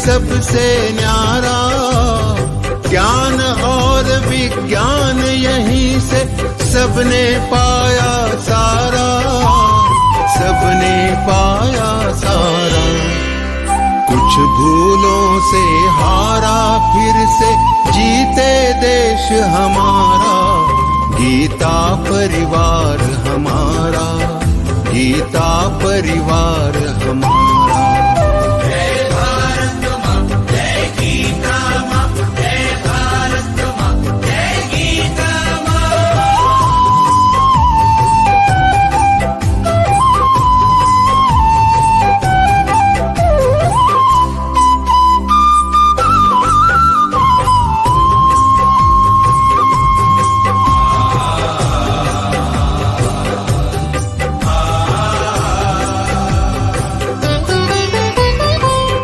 सबसे न्यारा। ज्ञान और विज्ञान यहीं से सबने पाया सारा, सबने पाया सारा। कुछ भूलों से हारा फिर से जीते देश हमारा। गीता परिवार हमारा, गीता परिवार हमारा। जय भारत माँ, जय गीता माँ, जय भारत माँ, जय गीता माँ।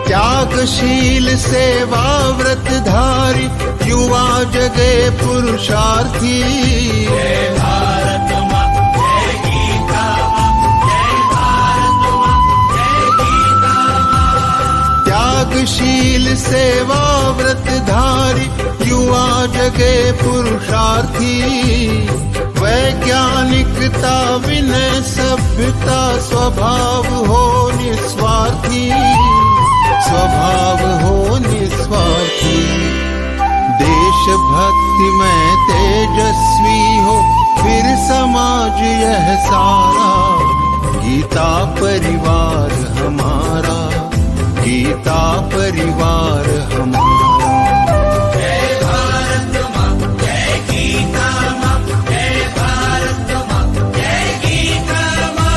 त्यागशील सेवा व्रतधारी युवा जगे पुरुषार्थी। जय भारत माँ, जय गीता माँ, जय भारत माँ, जय गीता माँ। त्यागशील सेवा व्रतधारी युवा जगे पुरुषार्थी। वैज्ञानिकता विनय सभ्यता स्वभाव हो निस्वार्थी, स्वभाव हो निस्वार्थी। देशभक्ति में तेजस्वी हो फिर समाज यह सारा। गीता परिवार हमारा, गीता परिवार हमारा। जय भारत माँ, जय गीता माँ, जय भारत माँ, जय गीता माँ।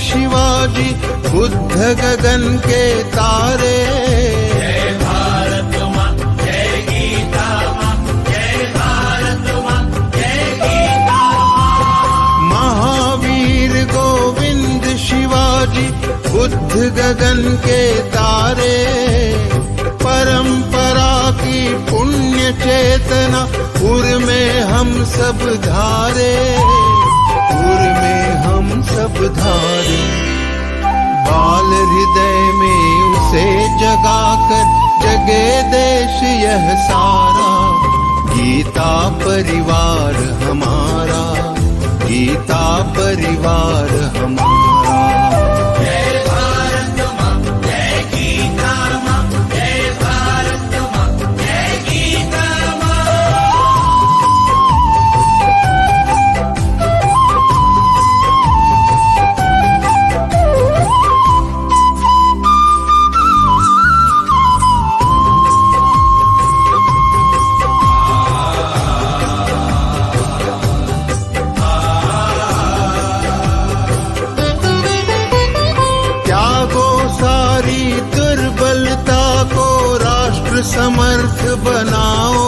शिवाजी बुद्ध गगन के तारे। जय भारत माँ, जय गीता माँ, जय भारत माँ, जय गीता माँ। महावीर गोविंद शिवाजी बुद्ध गगन के तारे। परंपरा की पुण्य चेतना उर में हम सब धारे, उर में हम सब धारे। बाल हृदय में उसे जगाकर जगे देश यह सारा। गीता परिवार हमारा, गीता परिवार हमारा। जय भारत माँ, जय गीता माँ, जय भारत माँ, जय गीता माँ। दुर्बलता को राष्ट्र समर्थ बनाओ।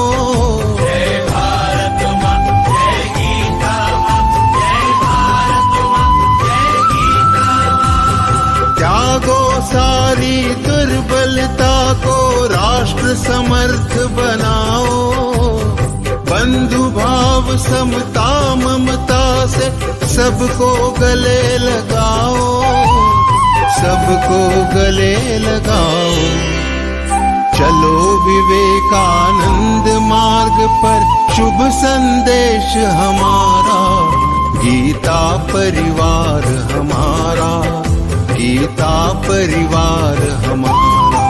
जय भारत माँ, जय गीता माँ, जय भारत माँ, जय गीता माँ। त्यागो सारी दुर्बलता को राष्ट्र समर्थ बनाओ। बंधु भाव समता ममता से सबको गले लगाओ, सबको गले लगाओ। चलो विवेकानंद मार्ग पर शुभ संदेश हमारा। गीता परिवार हमारा, गीता परिवार हमारा।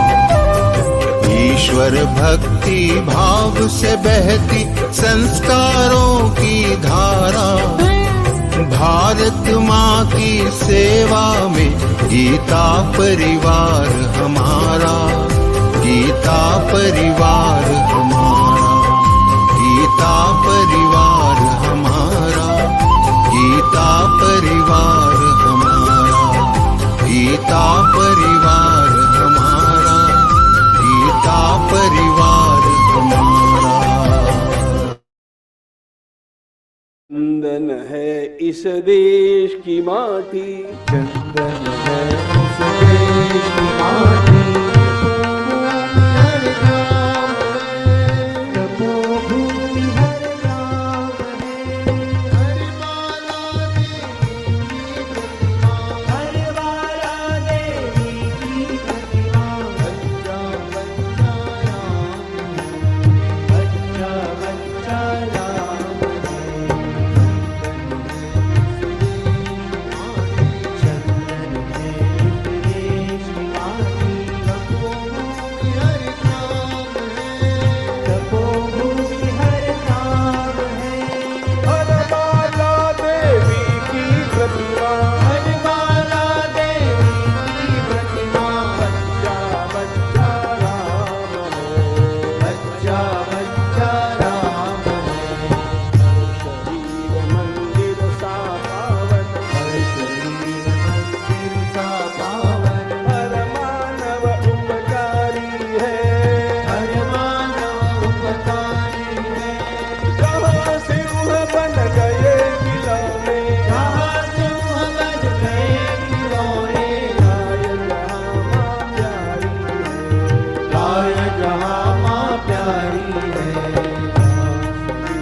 ईश्वर भक्ति भाव से बहती संस्कारों की धारा। भारत माँ की सेवा में गीता परिवार हमारा, गीता परिवार हमारा, गीता परिवार हमारा, गीता परिवार हमारा, गीता परिवार हमारा, गीता परिवार हमारा। चंदन है इस देश की माटी, चंदन है इस देश की माटी, हर गाँव है तपोभूमि, हर गाँव है। हर माला देवी की प्रतिमा, बच्चा बच्चा राम है, बच्चा बच्चा राम है। चंदन है इस देश की माटी, तपोभूमि हर गाँव है, तपोभूमि हर गाँव है। हर माला देवी की प्रतिमा, हर माला देवी की प्रतिमा, बच्चा बच्चा राम है, बच्चा बच्चा राम है। शरीर मंदिर सा पावन, हर शरीर मंदिर सा पावन, हर मानव उपकारी है, हर मानव उपकारी है। जहाँ सिंह बन गए खिलौने, जहाँ सिंह बन गए खिलौने, गाय जहाँ माँ प्यारी है, गाय जहाँ माँ प्यारी है।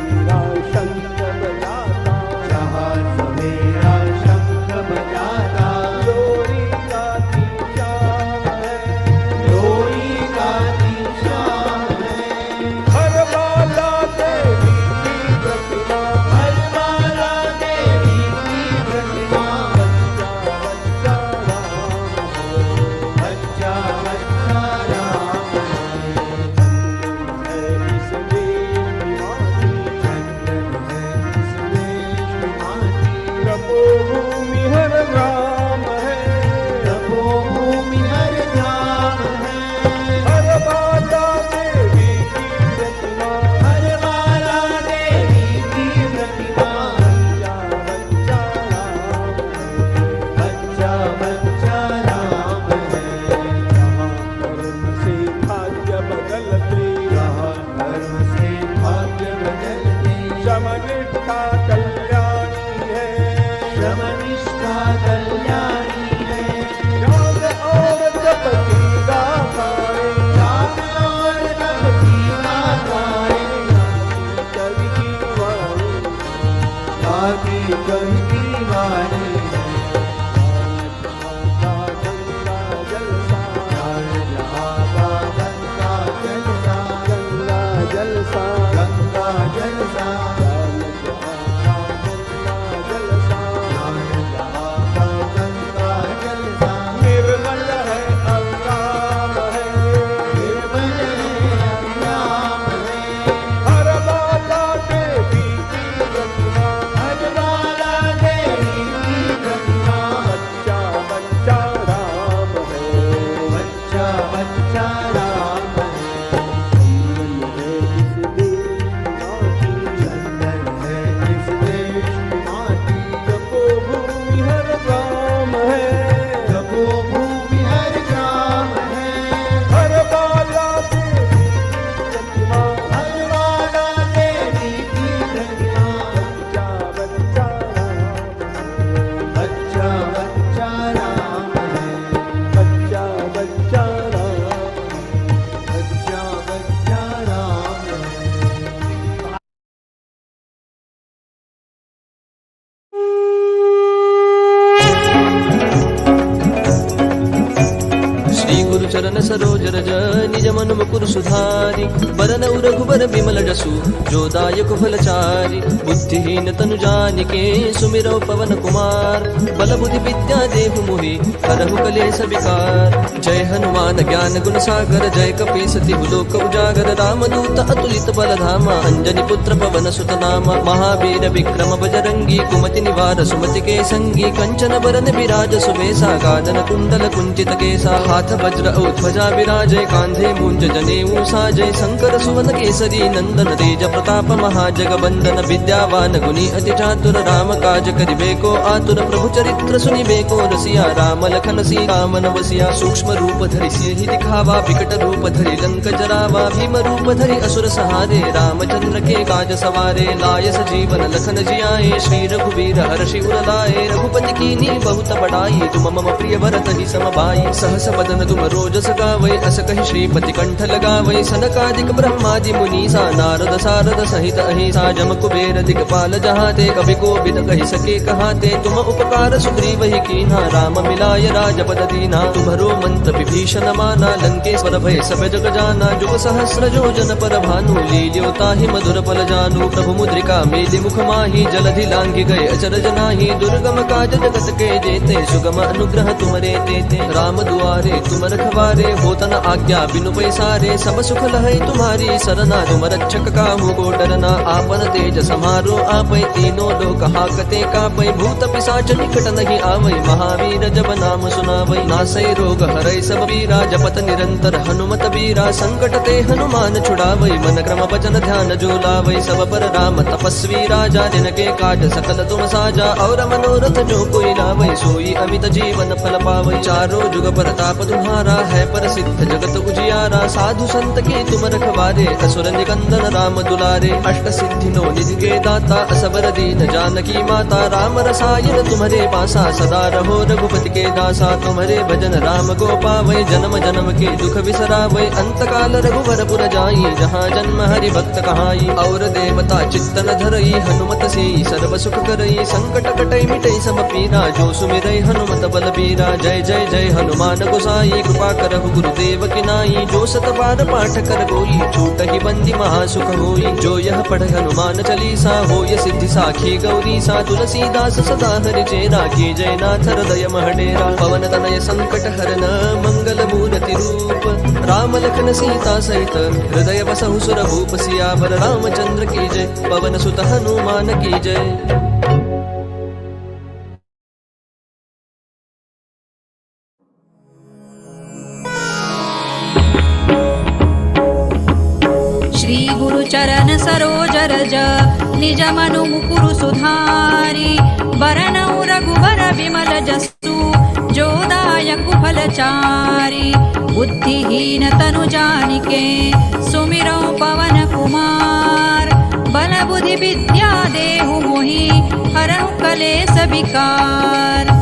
मेरा शंख बजाता, जहाँ सवेरा शंख बजाता, लोरी गाती श्याम है, लोरी गाती शाम है। हर माला देवी की प्रतिमा, हर माला देवी की प्रतिमा, बच्चा बच्चा राम है, बच्चा बच्चा राम है। है इस देश की माटी, चंदन है इस देश की माटी, तपोभूमि हर ग्राम है, तपोभूमि हर ग्राम है। हर माता देवी की प्रतिमा, हर माला देवी की प्रतिमा, बच्चा बच्चा राम है, बच्चा बच्चा राम है। जहाँ धर्म से भाग्य बदलते, जहाँ धर्म से भाग्य बदलते, श्रम निष्ठा कल्याणी है, श्रम निष्ठा कल्याणी है। त्याग और तप की गाथाएं, त्याग और तप की गाथाएं, कवि की वाणी, आगे कवि की वाणी है। जहाँ गंगा जलसा, जहाँ का गंगा जलसा, गंगा जलसा, गंगा जलसा, जहाँ का गंगा जलसा, निर्मल है अविराम है, निर्मल है अविराम है। हर माता देवी की प्रतिमा, हर माला देवी की प्रतिमा, बच्चा बच्चा राम है, बच्चा बच्चा राम है। चंदन है इस देश की माटी, चंदन है इस देश की माटी, तपोभूमि हर ग्राम है, तपोभूमि हर ग्राम है। हर माला देवी की प्रतिमा, हर माला देवी की प्रतिमा, बच्चा बच्चा राम है, बच्चा बच्चा राम है। बच्चा बच्चा राम है। बच्चा बच्चा राम है। श्री गुरु चरण सरोज रज निज मन मुकुर सुधारि बरनउ रघुबर बिमल जसु जो दायक फलचारि बुद्धिहीन तनु जानिके सुमिरौ पवन कुमार बल बुद्धि विद्या देहु मोहि हरहु कलेश विकार जय हनुमान ज्ञान गुण सागर जय कपीस तिहु लोक उजागर रामदूत अतुलित बल धामा अंजनी पुत्र पवन सुत नामा महावीर विक्रम बजरंगी कुमति निवार सुमति के संगी कंचन बरन विराज सुबेसा गानन कुंडल कुंचित केसा हाथ वज्र औ ध्वजा विराजे कांधे कुंज जनेऊ साजय शंकर सुवन केसरी नंदन तेज प्रताप महाजगबंदन विद्यावान गुणी अति चातुर राम काज करिबेको आतुर प्रभु चरित्र सुनिबेको रसिया राम लखन सीता मन बसिया सूक्ष्म रूप धरि सिहि दिखावा विकट रूप धरि लंक जरावा भीम रूप धरि असुर सहारे रामचंद्र के काज सवारे लाय सजीवन लखन जियाए श्री रघुवीर हर्षि उर लाए रघुपति कीन्ही बहुत बड़ाई तुम मम प्रिय भरत ही समभाई सहस बदन तुम रोजस गावै अस कहि श्रीपति कंठ लगावै सनकादिक ब्रह्मादि मुनीसा नारद सारद सहित अहिसा जम कुबेर दिगपाल जहाते कवि कोविद कहि सके कहाते तुम उपकार सुग्रीव ही कीन्हा राम मिलाय राजपद दीना तुम्हरो मंत्र विभीषण माना लंकेश्वर भय सब जग जाना जुग सहस्र योजन पर भानु लील्यो ताहि मधुर पल जानु प्रभु मुद्रिका मेलि मुख माहि जलधि लांघि गए अचरज नाही दुर्गम काज जगत के जेते सुगम अनुग्रह तुमरे तेते राम दुआरे तुम रखवारे होतन आज्ञा बिनु पैसारे सब सुख लहै तुम्हारी सरना तुम रक्षक काहू को डरना आपन तेज समारो आपै तीनों लोक हाकते कापै भूत पिशाच निकट नहीं आवै महावीर जब नाम सुनावै नासै रोग हरै सब पीरा जपत निरंतर हनुमत बीरा संकट ते हनुमान छुड़ावै मन क्रम वचन ध्यान जो लावै सब पर राम तपस्वी राजा जिनके काज सकल तुम साजा और मनोरथ जो कोई लावै सोई अमित जीवन फल पावै चारों जुग परताप तुम्हारा है प्रसिद्ध जगत उजियारा साधु संत के तुम रखवारे असुर निकंदन राम दुलारे अष्ट सिद्धि नो निधि के दाता असबर दीन जानकी माता राम रसायन तुम्हारे पासा सदा रहो रघुपति के दासा तुम्हारे भजन राम को पावै जन्म जन्म के दुख बिसरावै अंत काल रघुवर पुर जाई जहाँ जन्म हरि भक्त कहाई और देवता चित्तन धरई हनुमत से सर्व सुख करई संकट कटई मिटई सब पीरा जो सुमिरै हनुमत बलबीरा जय जय जय हनुमान गोसाई कृपा करहु गुरुदेव की नाई जो सत बार पाठ कर कोई छूट ही बंदी महासुख होई जो यह पढ़ हनुमान चालीसा होय सिद्धि साखी गौरी सा तुलसीदास सदा हरि चेरा की जय नाथ हृदय महडेरा पवन तनय संकट हरन मंगल मूर्ति रूप राम लखन सीता सहित हृदय बसहु सुर भूप सियावर रामचंद्र की जय पवन सुत हनुमान की जय। श्री गुरु चरण सरोज रज निज मनु मुकुरु सुधारी बरनउ रघुबर विमल जसु जो दायकु फलचारी बुद्धिहीन तनु जानिके सुमिरौ पवन कुमार बल बुद्धि विद्या देहु मोहि हरहु कलेस विकार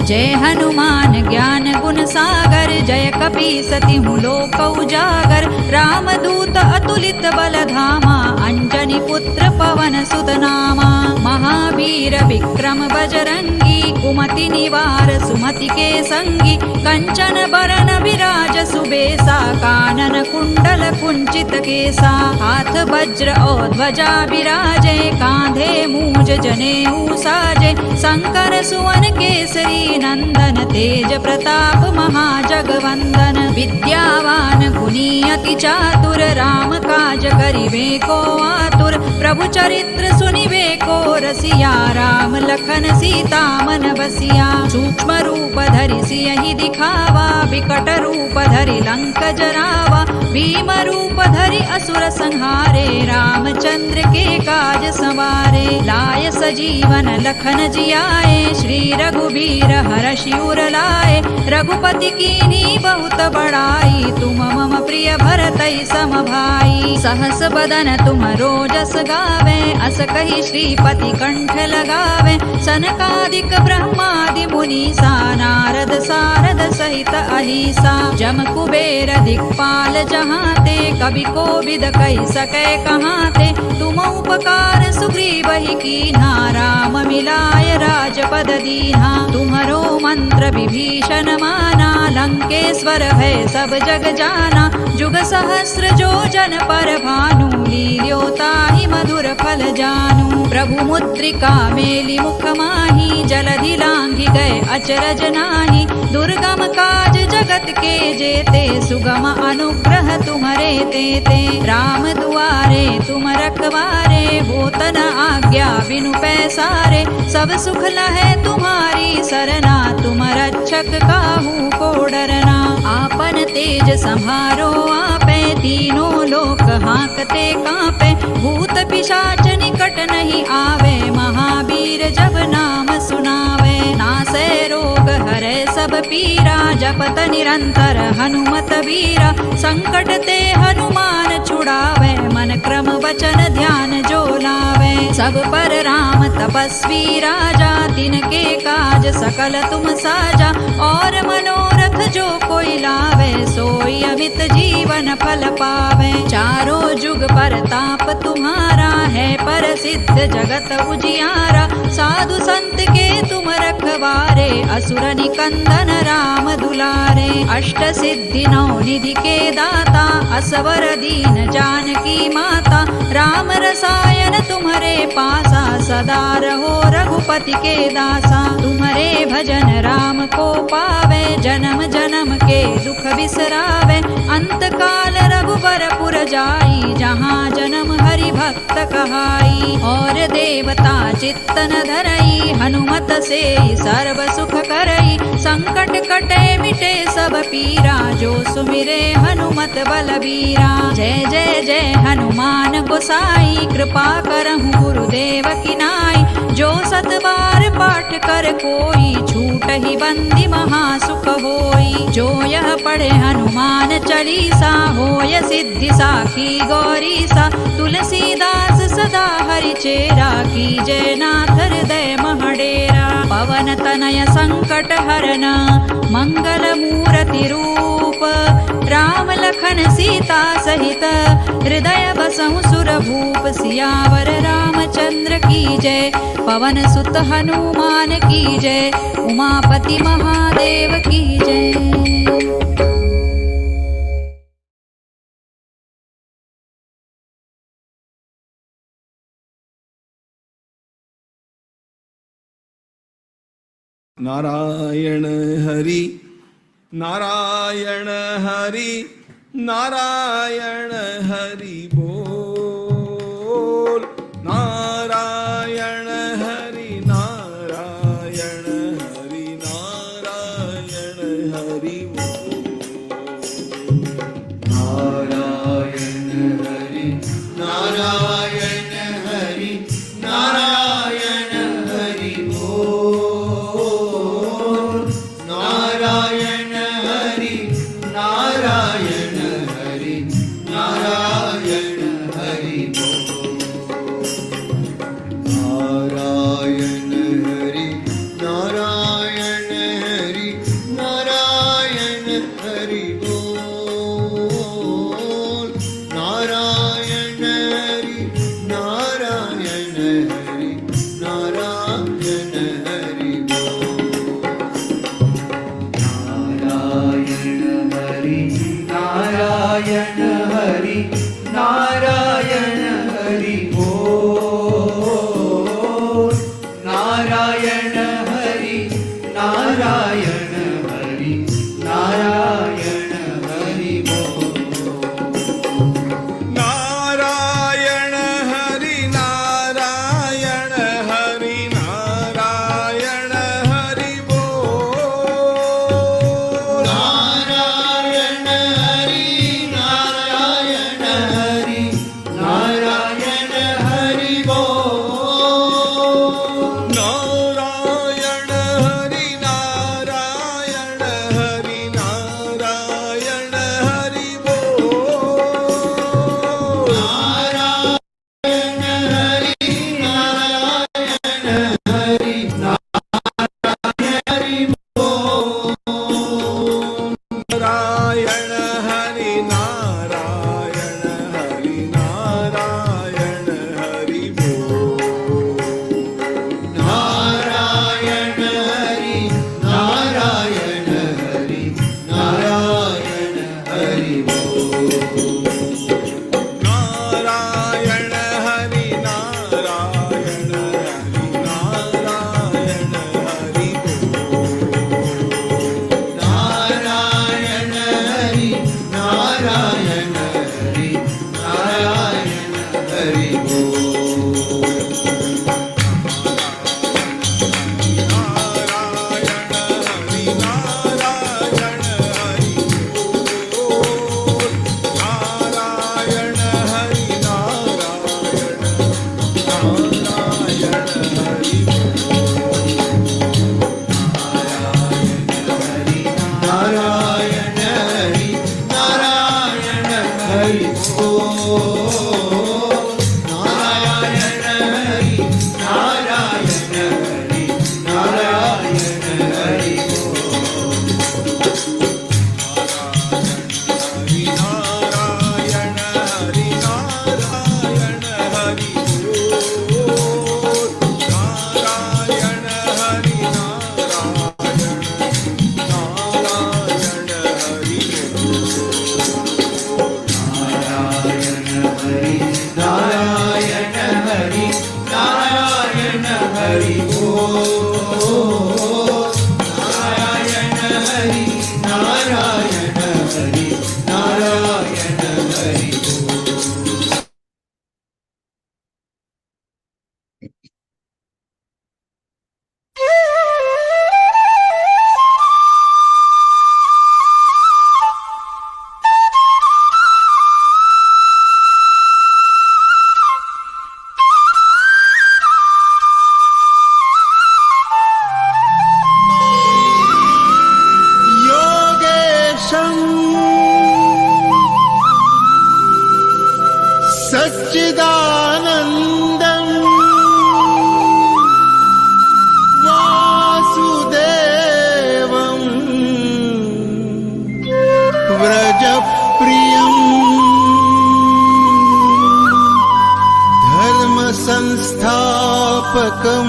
जय हनुमान ज्ञान गुण सागर जय कपीसति लोक उजागर रामदूत अतुलित बल धामा अंजनी पुत्र पवन सुत नामा महावीर विक्रम बजरंगी कुमति निवार सुमति के संगी कंचन बरन विराज सुबेसा कानन कुंडल कुंचित केसा हाथ वज्र और ध्वजा विराजे कांधे मूज जनेऊ साजे शंकर सुवन केसरी नंदन तेज प्रताप महाजगवंदन विद्यावान गुणी अति चातुर राम काज करिबे को आतुर प्रभु चरित्र सुनिबे को रसिया राम लखन सीता मन बसिया सूक्ष्म रूप धरि सियहि दिखावा विकट रूप धरि लंक जरावा भीम रूप धरि असुर संहारे रामचंद्र के काज सवारे लाय सजीवन लखन जियाए श्री रघुवीर हर्षि उर लाए रघुपति कीन्ही बहुत बड़ाई तुम मम प्रिय भरतहि सम भाई सहस बदन तुम रोजस गावे अस कहि श्रीपति कंठ लगावे सनकादिक ब्रह्मादि मुनीसा नारद सारद सहित अहिसा जम कुबेर दिक्पाल जहाते कवि कोविद कहि सकै कहाते तुम उपकार सुग्रीवहि कीन्हा राम मिलाय राजपद दीन्हा तुम्हरो मंत्र विभीषण माना लंकेश्वर है सब जग जाना जुग सहस्र जो जन पर भानु लील्यो ताहि मधुर फल जानू प्रभु मुद्रिका मेलि मुख माहि जलधि लांघि गए अचरज नाही दुर्गम काज जगत के जेते सुगम अनुग्रह तुम्हरे तेते राम दुआरे तुम रखवारे होतन आज्ञा आज्ञा बिनु पैसारे, सब सुख लहे तुम्हारी सरना, तुम रक्षक काहू को डरना। आपन तेज संभारो आपे, तीनों लोक हाँकते कांपे, भूत पिशाच निकट नहीं आवे, महावीर जब नाम सुनावे। नासे रोग हरे सब पीरा, जपत निरंतर हनुमत वीरा, संकट ते हनुमान छुड़ावे, मन क्रम वचन ध्यान जो लावे। सब पर राम तपस्वी राजा, तिनके काज सकल तुम साजा, और मनोरथ जो कोई लावे, सोई अमित जीवन फल पावे। चारों जुग पर ताप तुम्हारा है, पर सिद्ध जगत उजियारा, साधु संत के तुम रखवारे, असुर निकंदन राम दुलारे। अष्ट सिद्धि नौ निधि के दाता, असवर दीन जानकी माता, राम रसायन तुम्हारे पासा, सदा रहो रघुपति के दासा। तुम्हारे भजन राम को पावे, जन्म जन्म के दुख बिसरावे, अंत काल रघुबर पुर जाई, जहाँ जन्म हरि भक्त कहाई। और देवता चित्तन धरई, हनुमत से सर्व सुख करई, संकट कटे मिटे सब पीरा, जो सुमिरे हनुमत बलबीरा। जय जय जय हनुमान गोसाई, कृपा करहु गुरुदेव की नाई, जो सत बार पाठ कर कोई, छूट ही बंदी महासुख होई। जो यह पढ़े हनुमान चालीसा, होय सिद्धि साखी गौरीसा, तुलसीदास सदा हरि चेरा, की जय नाथ हृदय महडेरा। पवन तनय संकट हरना, मंगल मूर्ति रूप, राम लखन सीता सहित, हृदय बसहु सुर भूप। सियावर रामचंद्र की जय, पवन सुत हनुमान की जय, उमापति महादेव की जय। नारायण हरि नारायण हरि नारायण हरि बोल। नारायण हरि नारायण हरि नारायण हरि बोल। नारायण हरि नारायण हरि नारायण हरि बोल। नारायण हरि नारायण हरि नारायण संस्थापकं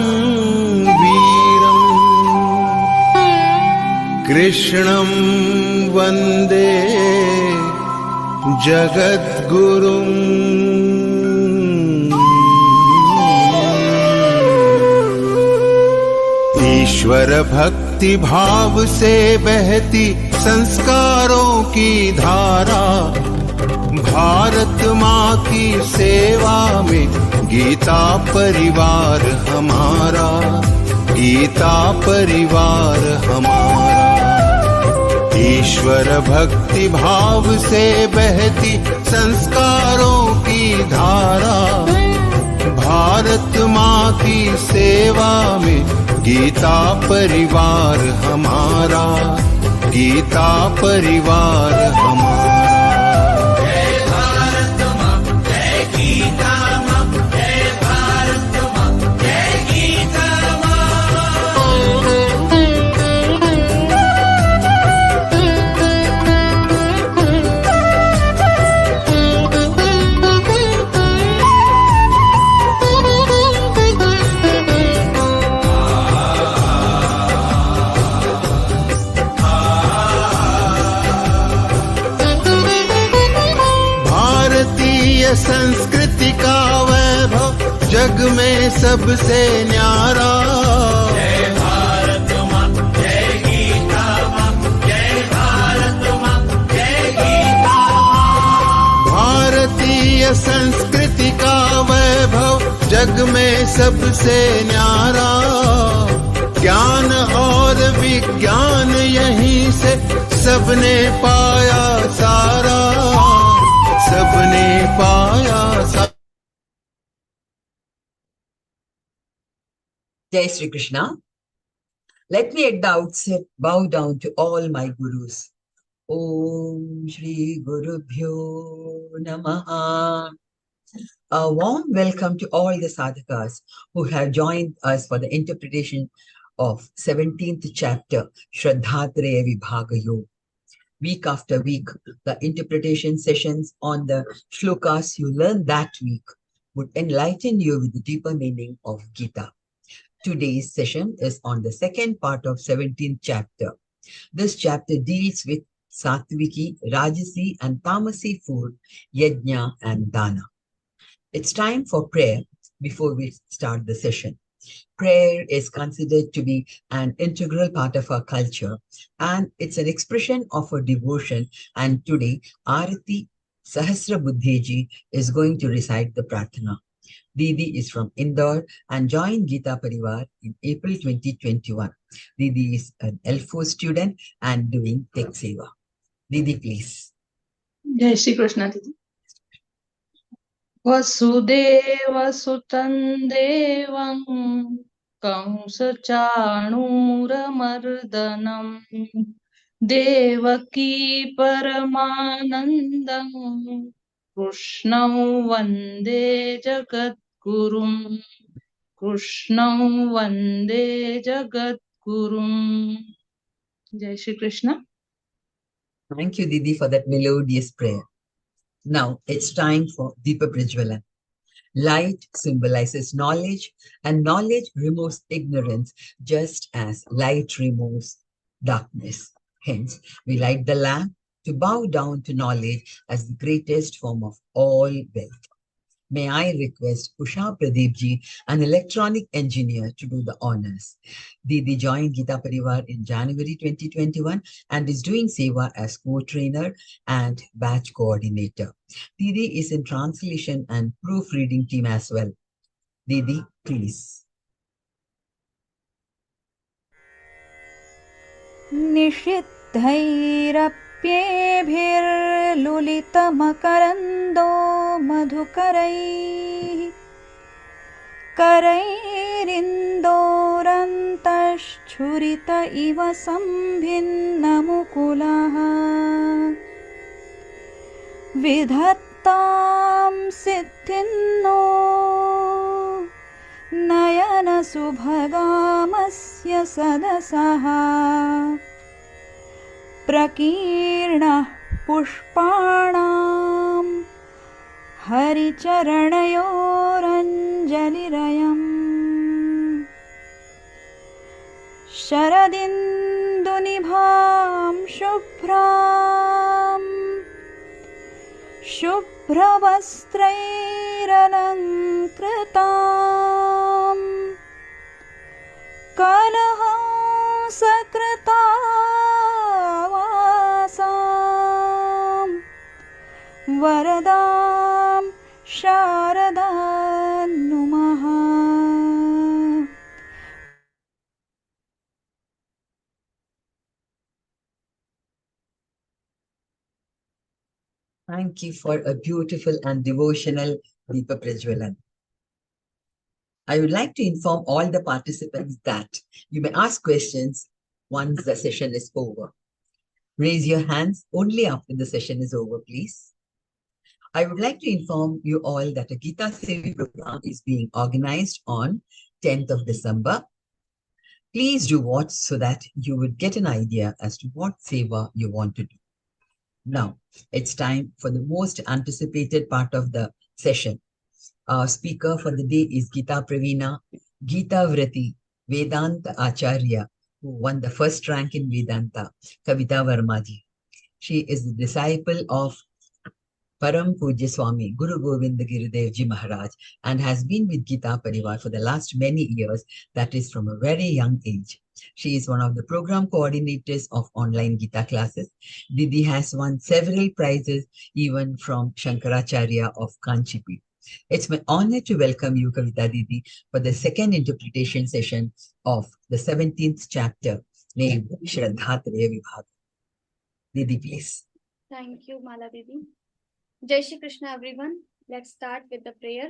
वीरम् कृष्णं वन्दे जगद्गुरुम्। ईश्वर भक्ति भाव से बहती संस्कारों की धारा, भारत माँ की सेवा में गीता परिवार हमारा, गीता परिवार हमारा। ईश्वर भक्ति भाव से बहती संस्कारों की धारा, भारत माँ की सेवा में गीता परिवार हमारा, गीता परिवार हमारा। जय भारत माँ, जय गीता माँ, जय भारत माँ, जय गीता संस्कृति का वैभव जग में सबसे न्यारा। जय भारत माँ, जय गीता माँ, जय भारत माँ, जय गीता माँ। भारतीय संस्कृति का वैभव जग में सबसे न्यारा। ज्ञान और विज्ञान यहीं से सबने पाया सारा, सबने पाया सारा। Jai Shri Krishna. Let me at the outset bow down to all my gurus. Om Shri Guru Bhyo Namaha. A warm welcome to all the sadhakas who have joined us for the interpretation of 17th chapter Shraddhatraya Vibhaga Yoga. Week after week, the interpretation sessions on the shlokas you learned that week would enlighten you with the deeper meaning of Gita. Today's session is on the second part of 17th chapter. This chapter deals with Satviki, Rajasi and Tamasi food, Yajna and Dana. It's time for prayer before we start the session. Prayer is considered to be an integral part of our culture and it's an expression of our devotion. And today, Arati Sahasra Buddheji is going to recite the Prarthana. Didi is from Indore and joined Gita Parivar in April 2021. Didi is an L4 student and doing Tech Seva. Didi, please. Jai Shri Krishna, Didi. Vasudeva Sutan Devam Kamsa Chanura Mardanam Devaki Paramanandam Krishnam Vande Jagat Gurum Krishnam Vande Jagat Gurum. Jai Shri Krishna. Thank you, Didi, for that melodious prayer. Now it's time for Deepa Prajwalan. Light symbolizes knowledge and knowledge removes ignorance just as light removes darkness. Hence, we light the lamp to bow down to knowledge as the greatest form of all wealth. May I request Usha Pradeepji, an electronic engineer, to do the honors. Didi joined Gita Parivar in January 2021 and is doing Seva as co-trainer and batch coordinator. Didi is in translation and proofreading team as well. Didi, please. निषिद्धैरप्येभिर्लुलितमकरन्दो मधुकरैः करैरिन्दोरन्तश्छुरित इव सम्भिन्नमुकुलः विधत्तां सिद्धिन्नो नयनसुभगामस्य सदसः प्रकीर्णः पुष्पाणां हरिचरणयोरञ्जनसंयुतः पुष्पाञ्जलिरयम् शरदिन्दुनिभां शुभ्राम् शुभ्रवस्त्रैरलङ्कृताम् कलहंसकृतावासाम् वरदां शारदां नुमः। Thank you for a beautiful and devotional Deepa Prajwalan. I would like to inform all the participants that you may ask questions once the session is over. Raise your hands only after the session is over, please. I would like to inform you all that a Gita Sevi program is being organized on 10th of December. Please do watch so that you would get an idea as to what seva you want to do. Now, it's time for the most anticipated part of the session. Our speaker for the day is Gita Pravina, Gita Vrati, Vedanta Acharya, who won the first rank in Vedanta, Kavita Verma ji. She is the disciple of Param Pujya Swami, Guru Govind Girudev Ji Maharaj, and has been with Gita Parivar for the last many years, that is from a very young age. She is one of the program coordinators of online Gita classes. Didi has won several prizes, even from Shankaracharya of Kanchipur. It's my honor to welcome you, Kavita Didi, for the second interpretation session of the 17th chapter, named Śrīmad-Bhagavadgītā Vibhaga. Didi, please. Thank you, Mala Didi. Jai Shri Krishna, everyone. Let's start with the prayer.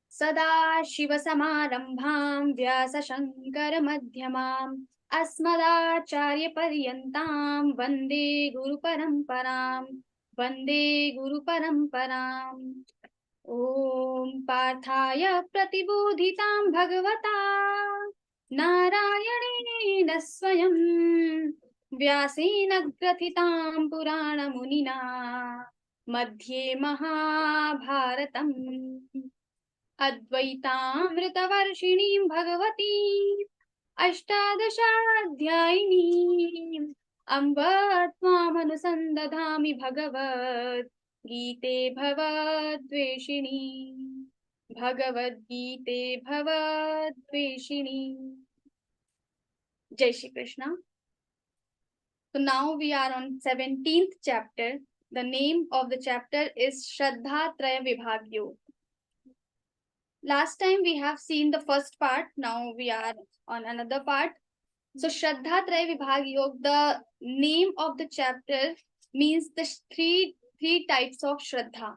Sada Shiva Samarambham Vyasa Shankara Madhyamam Asmadacharya Paryantam Vande Guru Paramparam Vande Guru Paramparam. Om Parthaya Pratibodhitam Bhagavata Narayane Swayam Vyasena Grathitam Purana Munina Madhye Mahabharatam Advaitaamritavarshiniim Bhagavati Ashtadashaadhyayiniim Amba Tvamanusandathami Bhagavad Gite Bhavadveshini Bhagavad Gite Bhavadveshini. Jai Shri Krishna. So now we are on 17th chapter. The name of the chapter is Shraddha Traya Vibhag Yoga. Last time we have seen the first part. Now we are on another part. So Shraddha Traya Vibhag Yoga, the name of the chapter means the three types of Shraddha.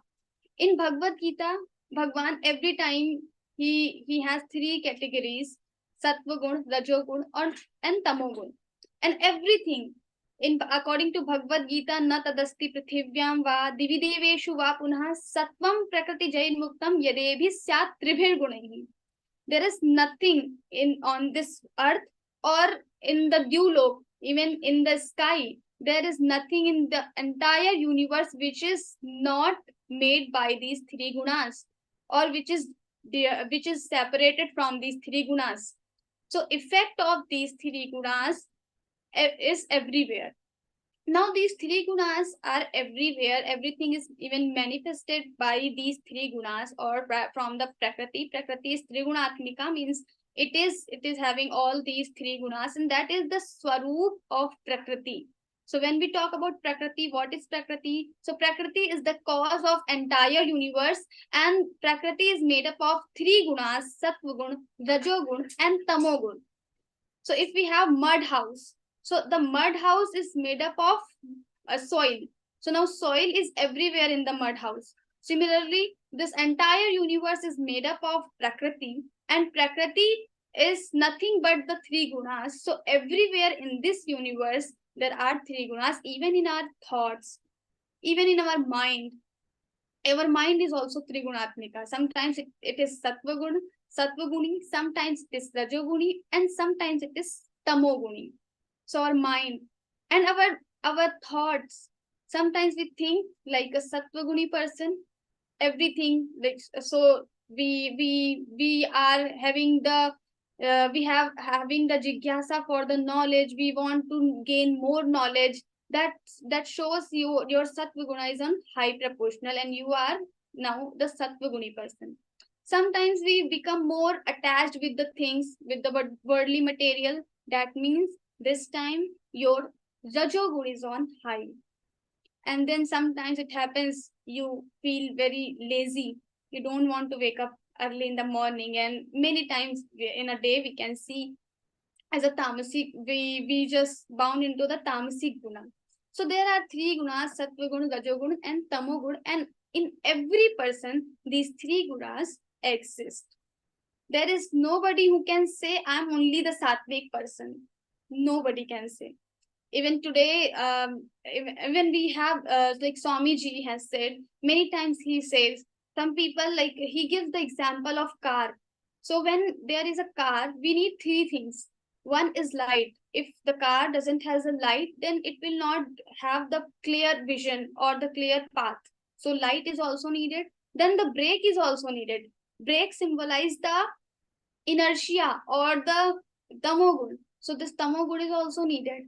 In Bhagavad Gita, Bhagwan every time he has three categories: Sattva Gun, Rajo Gun, and Tamo Gun. And everything according to Bhagavad Gita, na tadasti prithivyam va divideveshu va punah sattvam prakriti jain muktam yadebhi syat tribhir gunaihi. There is nothing on this earth or in the dewlok, even in the sky. There is nothing in the entire universe which is not made by these three gunas, or which is separated from these three gunas. So effect of these three gunas is everywhere. Now these three gunas are everywhere. Everything is even manifested by these three gunas, or from the Prakriti. Prakriti is Trigunatmika, means it is having all these three gunas, and that is the Swaroop of Prakriti. So when we talk about Prakriti, what is Prakriti? So Prakriti is the cause of entire universe, and Prakriti is made up of three gunas: Sattva Gun, Rajo Gun, and Tamo Gun. So if we have mud house, so the mud house is made up of soil. So now soil is everywhere in the mud house. Similarly, this entire universe is made up of Prakriti, and Prakriti is nothing but the three gunas. So everywhere in this universe, there are three gunas, even in our thoughts, even in our mind. Our mind is also Trigunatmika. Sometimes it is Sattva Guni, sometimes it is Rajoguni, and sometimes it is Tamoguni. So our mind and our thoughts, sometimes we think like a Sattva Guni person, everything like, so we are having the having the jigyasa for the knowledge. We want to gain more knowledge. That shows you your sattva guna is on high proportional, and you are now the sattva guni person. Sometimes we become more attached with the things, with the worldly material. That means this time your rajogun is on high. And then sometimes it happens you feel very lazy. You don't want to wake up early in the morning, and many times in a day we can see as a tamasic, we just bound into the tamasic guna. So there are three gunas: sattva guna, rajogun, and tamogun, and in every person these three gunas exist. There is nobody who can say I'm only the sattvic person. Nobody can say. Even today, even we have like Swamiji has said many times, he says some people, like he gives the example of car. So when there is a car, we need three things. One is light. If the car doesn't has a light, then it will not have the clear vision or the clear path. So light is also needed. Then the brake is also needed. Brake symbolize the inertia or the tamogun. So this tamogun is also needed.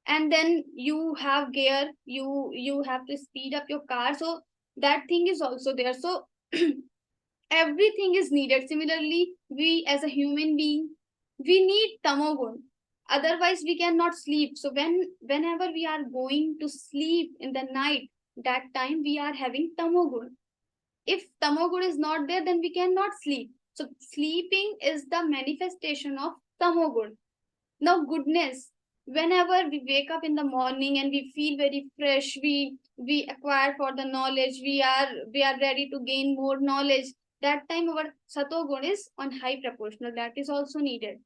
And then you have gear, you have to speed up your car, so that thing is also there. So everything is needed. Similarly, we as a human being, we need tamogun, otherwise we cannot sleep. So whenever we are going to sleep in the night, that time we are having tamogun. If tamogun is not there, then we cannot sleep. So sleeping is the manifestation of tamogun. Now goodness, whenever we wake up in the morning and we feel very fresh, we acquire for the knowledge, we are ready to gain more knowledge. That time our satogun is on high proportional. That is also needed.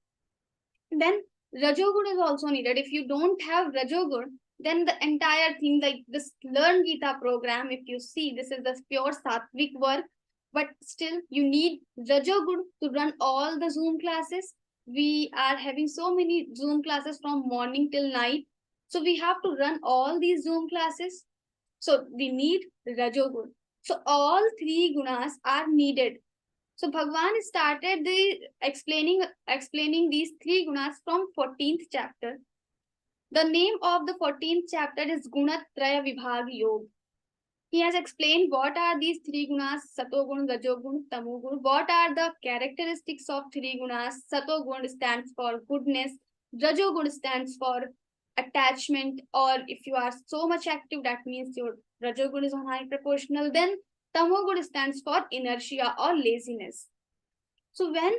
Then rajogun is also needed. If you don't have rajogun, then the entire thing, like this Learn Gita program, if you see, this is the pure sattvic work, but still you need rajogun to run all the Zoom classes. We are having so many Zoom classes from morning till night. So we have to run all these Zoom classes. So we need rajogun. So all three gunas are needed. So Bhagwan started the explaining these three gunas from 14th chapter. The name of the 14th chapter is Gunatraya Vibhag Yoga. He has explained what are these three gunas: satogun, rajogun, tamogun. What are the characteristics of three gunas? Satogun stands for goodness, rajogun stands for attachment, or if you are so much active, that means your rajogun is on high proportional. Then tamogun stands for inertia or laziness. So when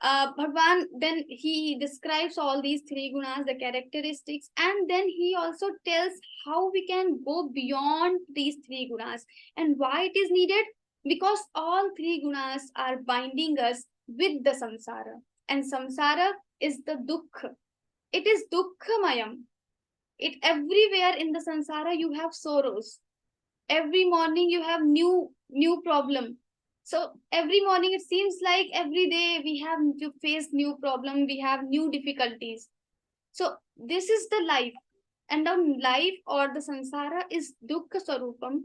Bhagwan, then he describes all these three gunas, the characteristics, and then he also tells how we can go beyond these three gunas and why it is needed. Because all three gunas are binding us with the samsara, and samsara is the dukkha. It is dukkhamayam. It everywhere in the samsara you have sorrows. Every morning you have new problem. So every morning it seems like every day we have to face new problem, we have new difficulties. So this is the life, and the life or the samsara is dukkha swarupam.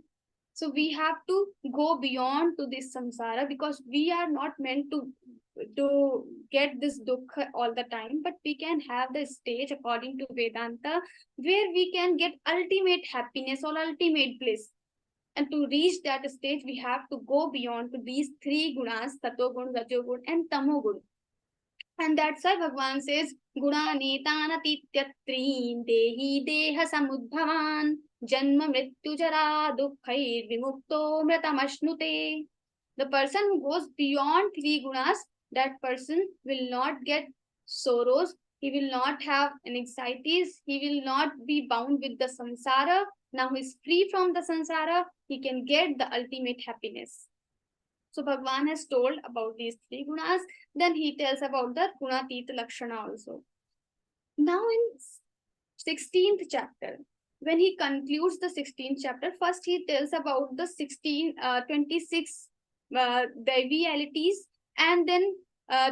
So we have to go beyond to this samsara, because we are not meant to get this dukkha all the time, but we can have the stage according to Vedanta where we can get ultimate happiness or ultimate bliss. And to reach that stage, we have to go beyond to these three gunas: satogun, rajogun, and tamogun. And that's why Bhagwan says, Guna netanatityatreen dehi deha samudbhavan janma mrityu jara dukkhair vimukto mratamashnute. The person who goes beyond three gunas, that person will not get sorrows, he will not have anxieties, he will not be bound with the samsara. Now he is free from the samsara, he can get the ultimate happiness. So Bhagwan has told about these three gunas. Then he tells about the Gunatita Lakshana also. Now in 16th chapter, when he concludes the 16th chapter, first he tells about the 26 Devialities, and then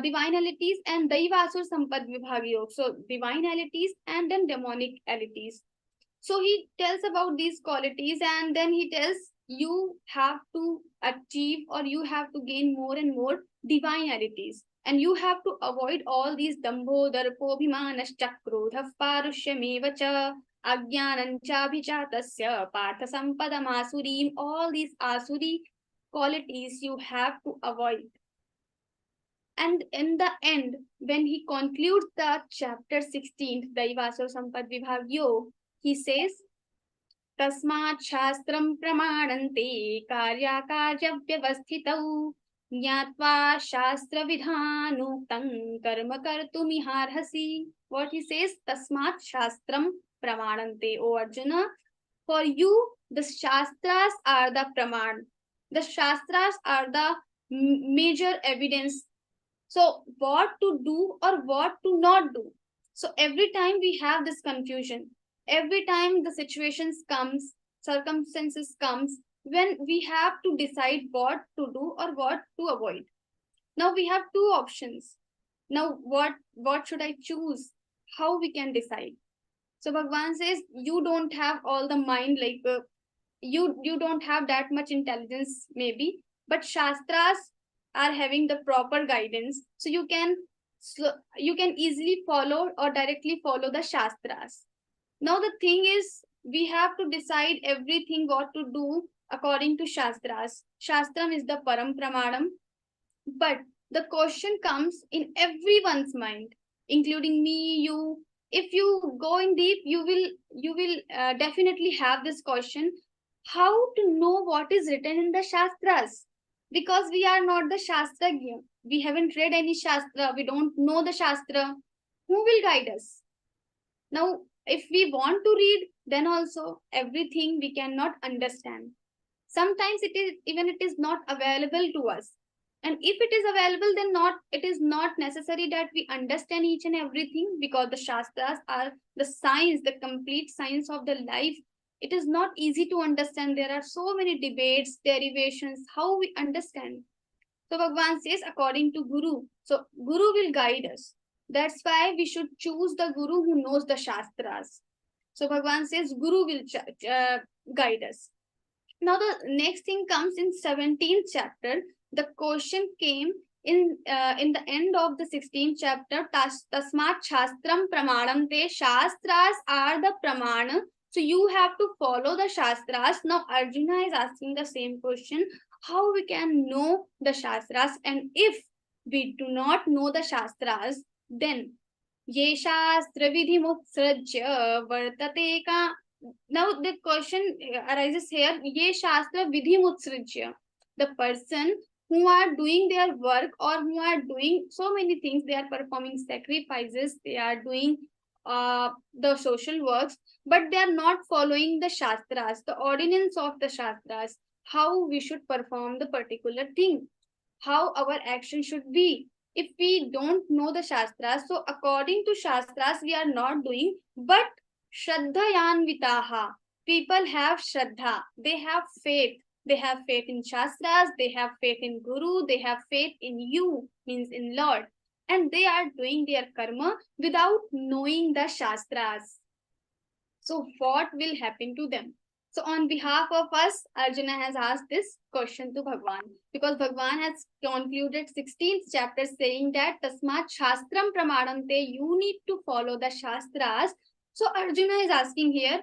divinalities and Daivasur Sampad Vibhag Yoga. So divinalities and then demonicalities. So he tells about these qualities, and then he tells you have to achieve or you have to gain more and more divinities. And you have to avoid all these dambho, darpo, bhimanascha, krodha, parushyameva ajnanancha partha sampadam asurim. All these asuri qualities you have to avoid. And in the end, when he concludes the chapter 16, Daivasur Sampad Vibhag Yog, he says, Tasmat Shastram Pramanante Karya Vyavasthitau Jnatva Shastra Vidhanuktam Karma Kartumiharhasi. What he says, Tasmat Shastram Pramanante. O Arjuna, for you, the Shastras are the Praman. The Shastras are the major evidence. So what to do or what to not do. So every time we have this confusion, every time the situations comes, circumstances comes, when we have to decide what to do or what to avoid. Now we have two options. Now what should I choose? How we can decide? So Bhagwan says, you don't have all the mind, like you don't have that much intelligence maybe, but Shastras are having the proper guidance, so you can easily follow or directly follow the Shastras. Now the thing is, we have to decide everything what to do according to Shastras. Shastram is the Param Pramanam, but the question comes in everyone's mind, including me, you. If you go in deep, you will definitely have this question: how to know what is written in the Shastras? Because we are not the Shastragya. We haven't read any Shastra. We don't know the Shastra. Who will guide us? Now, if we want to read, then also everything we cannot understand. Sometimes it is not available to us. And if it is available, then it is not necessary that we understand each and everything, because the Shastras are the science, the complete science of the life. It is not easy to understand. There are so many debates, derivations, how we understand. So Bhagwan says, according to Guru. So Guru will guide us. That's why we should choose the Guru who knows the Shastras. So Bhagwan says, Guru will guide us. Now the next thing comes in 17th chapter. The question came in the end of the 16th chapter. Tasmat Shastram Pramanante. Shastras are the Pramana. So you have to follow the Shastras. Now Arjuna is asking the same question. How we can know the Shastras? And if we do not know the Shastras, then Ye Shastra Vidhi Mutsrajya Vartate Ka. Now the question arises here. Ye Shastra Vidhi Mutsrajya. The person who are doing their work or who are doing so many things, they are performing sacrifices, they are doing the social works, but they are not following the Shastras, the ordinance of the Shastras, how we should perform the particular thing, how our action should be. If we don't know the Shastras, so according to Shastras, we are not doing, but Shraddhayanvitaha, people have Shraddha, they have faith. They have faith in Shastras, they have faith in Guru, they have faith in you, means in Lord. And they are doing their karma without knowing the Shastras. So what will happen to them? So on behalf of us, Arjuna has asked this question to Bhagwan. Because Bhagwan has concluded 16th chapter saying that Tasmat Shastram Pramanante, you need to follow the Shastras. So Arjuna is asking here,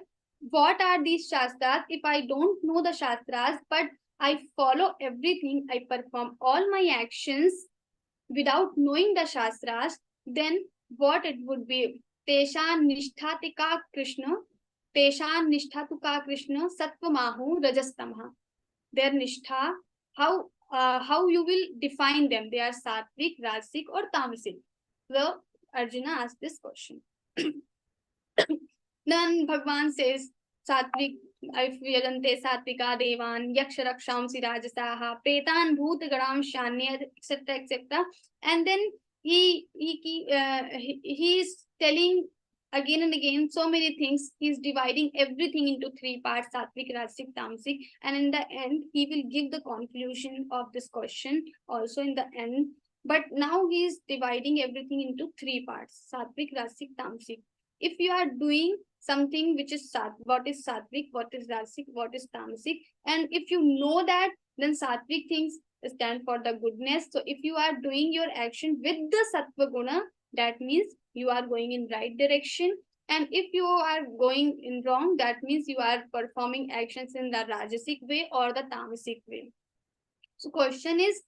what are these Shastras? If I don't know the Shastras, but I follow everything, I perform all my actions without knowing the Shastras, then what it would be? Teshan Nishthatika Krishna, Teshan Nishtatuka Krishna, Satvamahu Rajastamaha. Their Nishtha, how you will define them? They are Satvik, Rajasik or Tamasic. So Arjuna asked this question. Then Bhagwan says, Satvik, Vyajante Satvika Devan, Yaksha Rakshamsi Rajasaha, Pretan Bhut Gadam Shanya, etc. etc. And then he is telling again and again so many things. He is dividing everything into three parts: Satvik, Rajasik, Tamasic. And in the end, he will give the conclusion of this question also in the end. But now he is dividing everything into three parts: Satvik, Rajasik, Tamasic. If you are doing something which is what is Satvik, what is Rajasik, what is Tamasic, and if you know that Then sattvic things stand for the goodness. So if you are doing your action with the sattva guna, that means you are going in right direction. And if you are going in wrong, that means you are performing actions in the rajasic way or the tamasic way. So question is,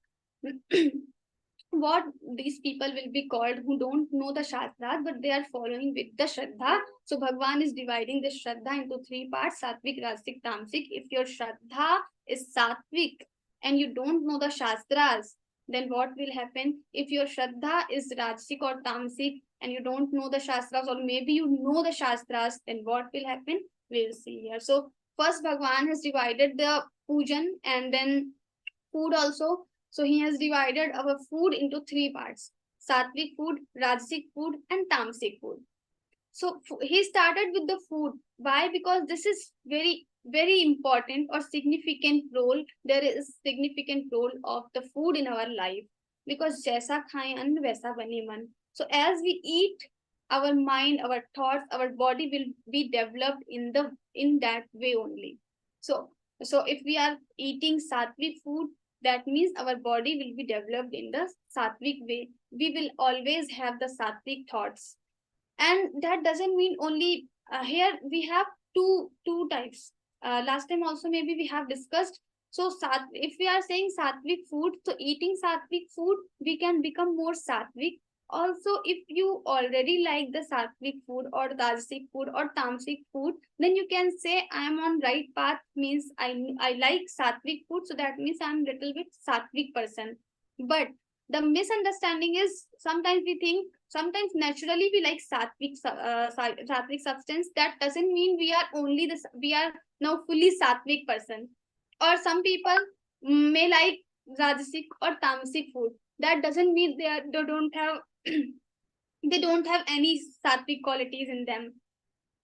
what these people will be called who don't know the shastras but they are following with the shraddha. So Bhagwan is dividing the shraddha into three parts: sattvic, rajasic, tamasic. If your shraddha is sattvic and you don't know the shastras, then what will happen? If your shraddha is rajasic or tamasic and you don't know the shastras, or maybe you know the shastras, then what will happen? We'll see here. So first Bhagwan has divided the pujan and then food also. So he has divided our food into three parts: sattvic food, rajasic food, and tamasic food. So he started with the food. Why? Because this is very important or significant role. There is significant role of the food in our life, because jaisa khaye ann waisa bane man. So as we eat, our mind, our thoughts, our body will be developed in that way only. So if we are eating sattvic food, that means our body will be developed in the sattvic way. We will always have the sattvic thoughts. And that doesn't mean only here we have two types. Last time also maybe we have discussed. So if we are saying sattvic food, so eating sattvic food, we can become more sattvic. Also, if you already like the sattvic food or rajasic food or tamasic food, then you can say I am on right path, means I like sattvic food, so that means I'm little bit sattvic person. But the misunderstanding is sometimes we think, sometimes naturally we like sattvic substance. That doesn't mean we are now fully sattvic person. Or some people may like rajasic or tamasic food. That doesn't mean they don't have they don't have any sattvic qualities in them,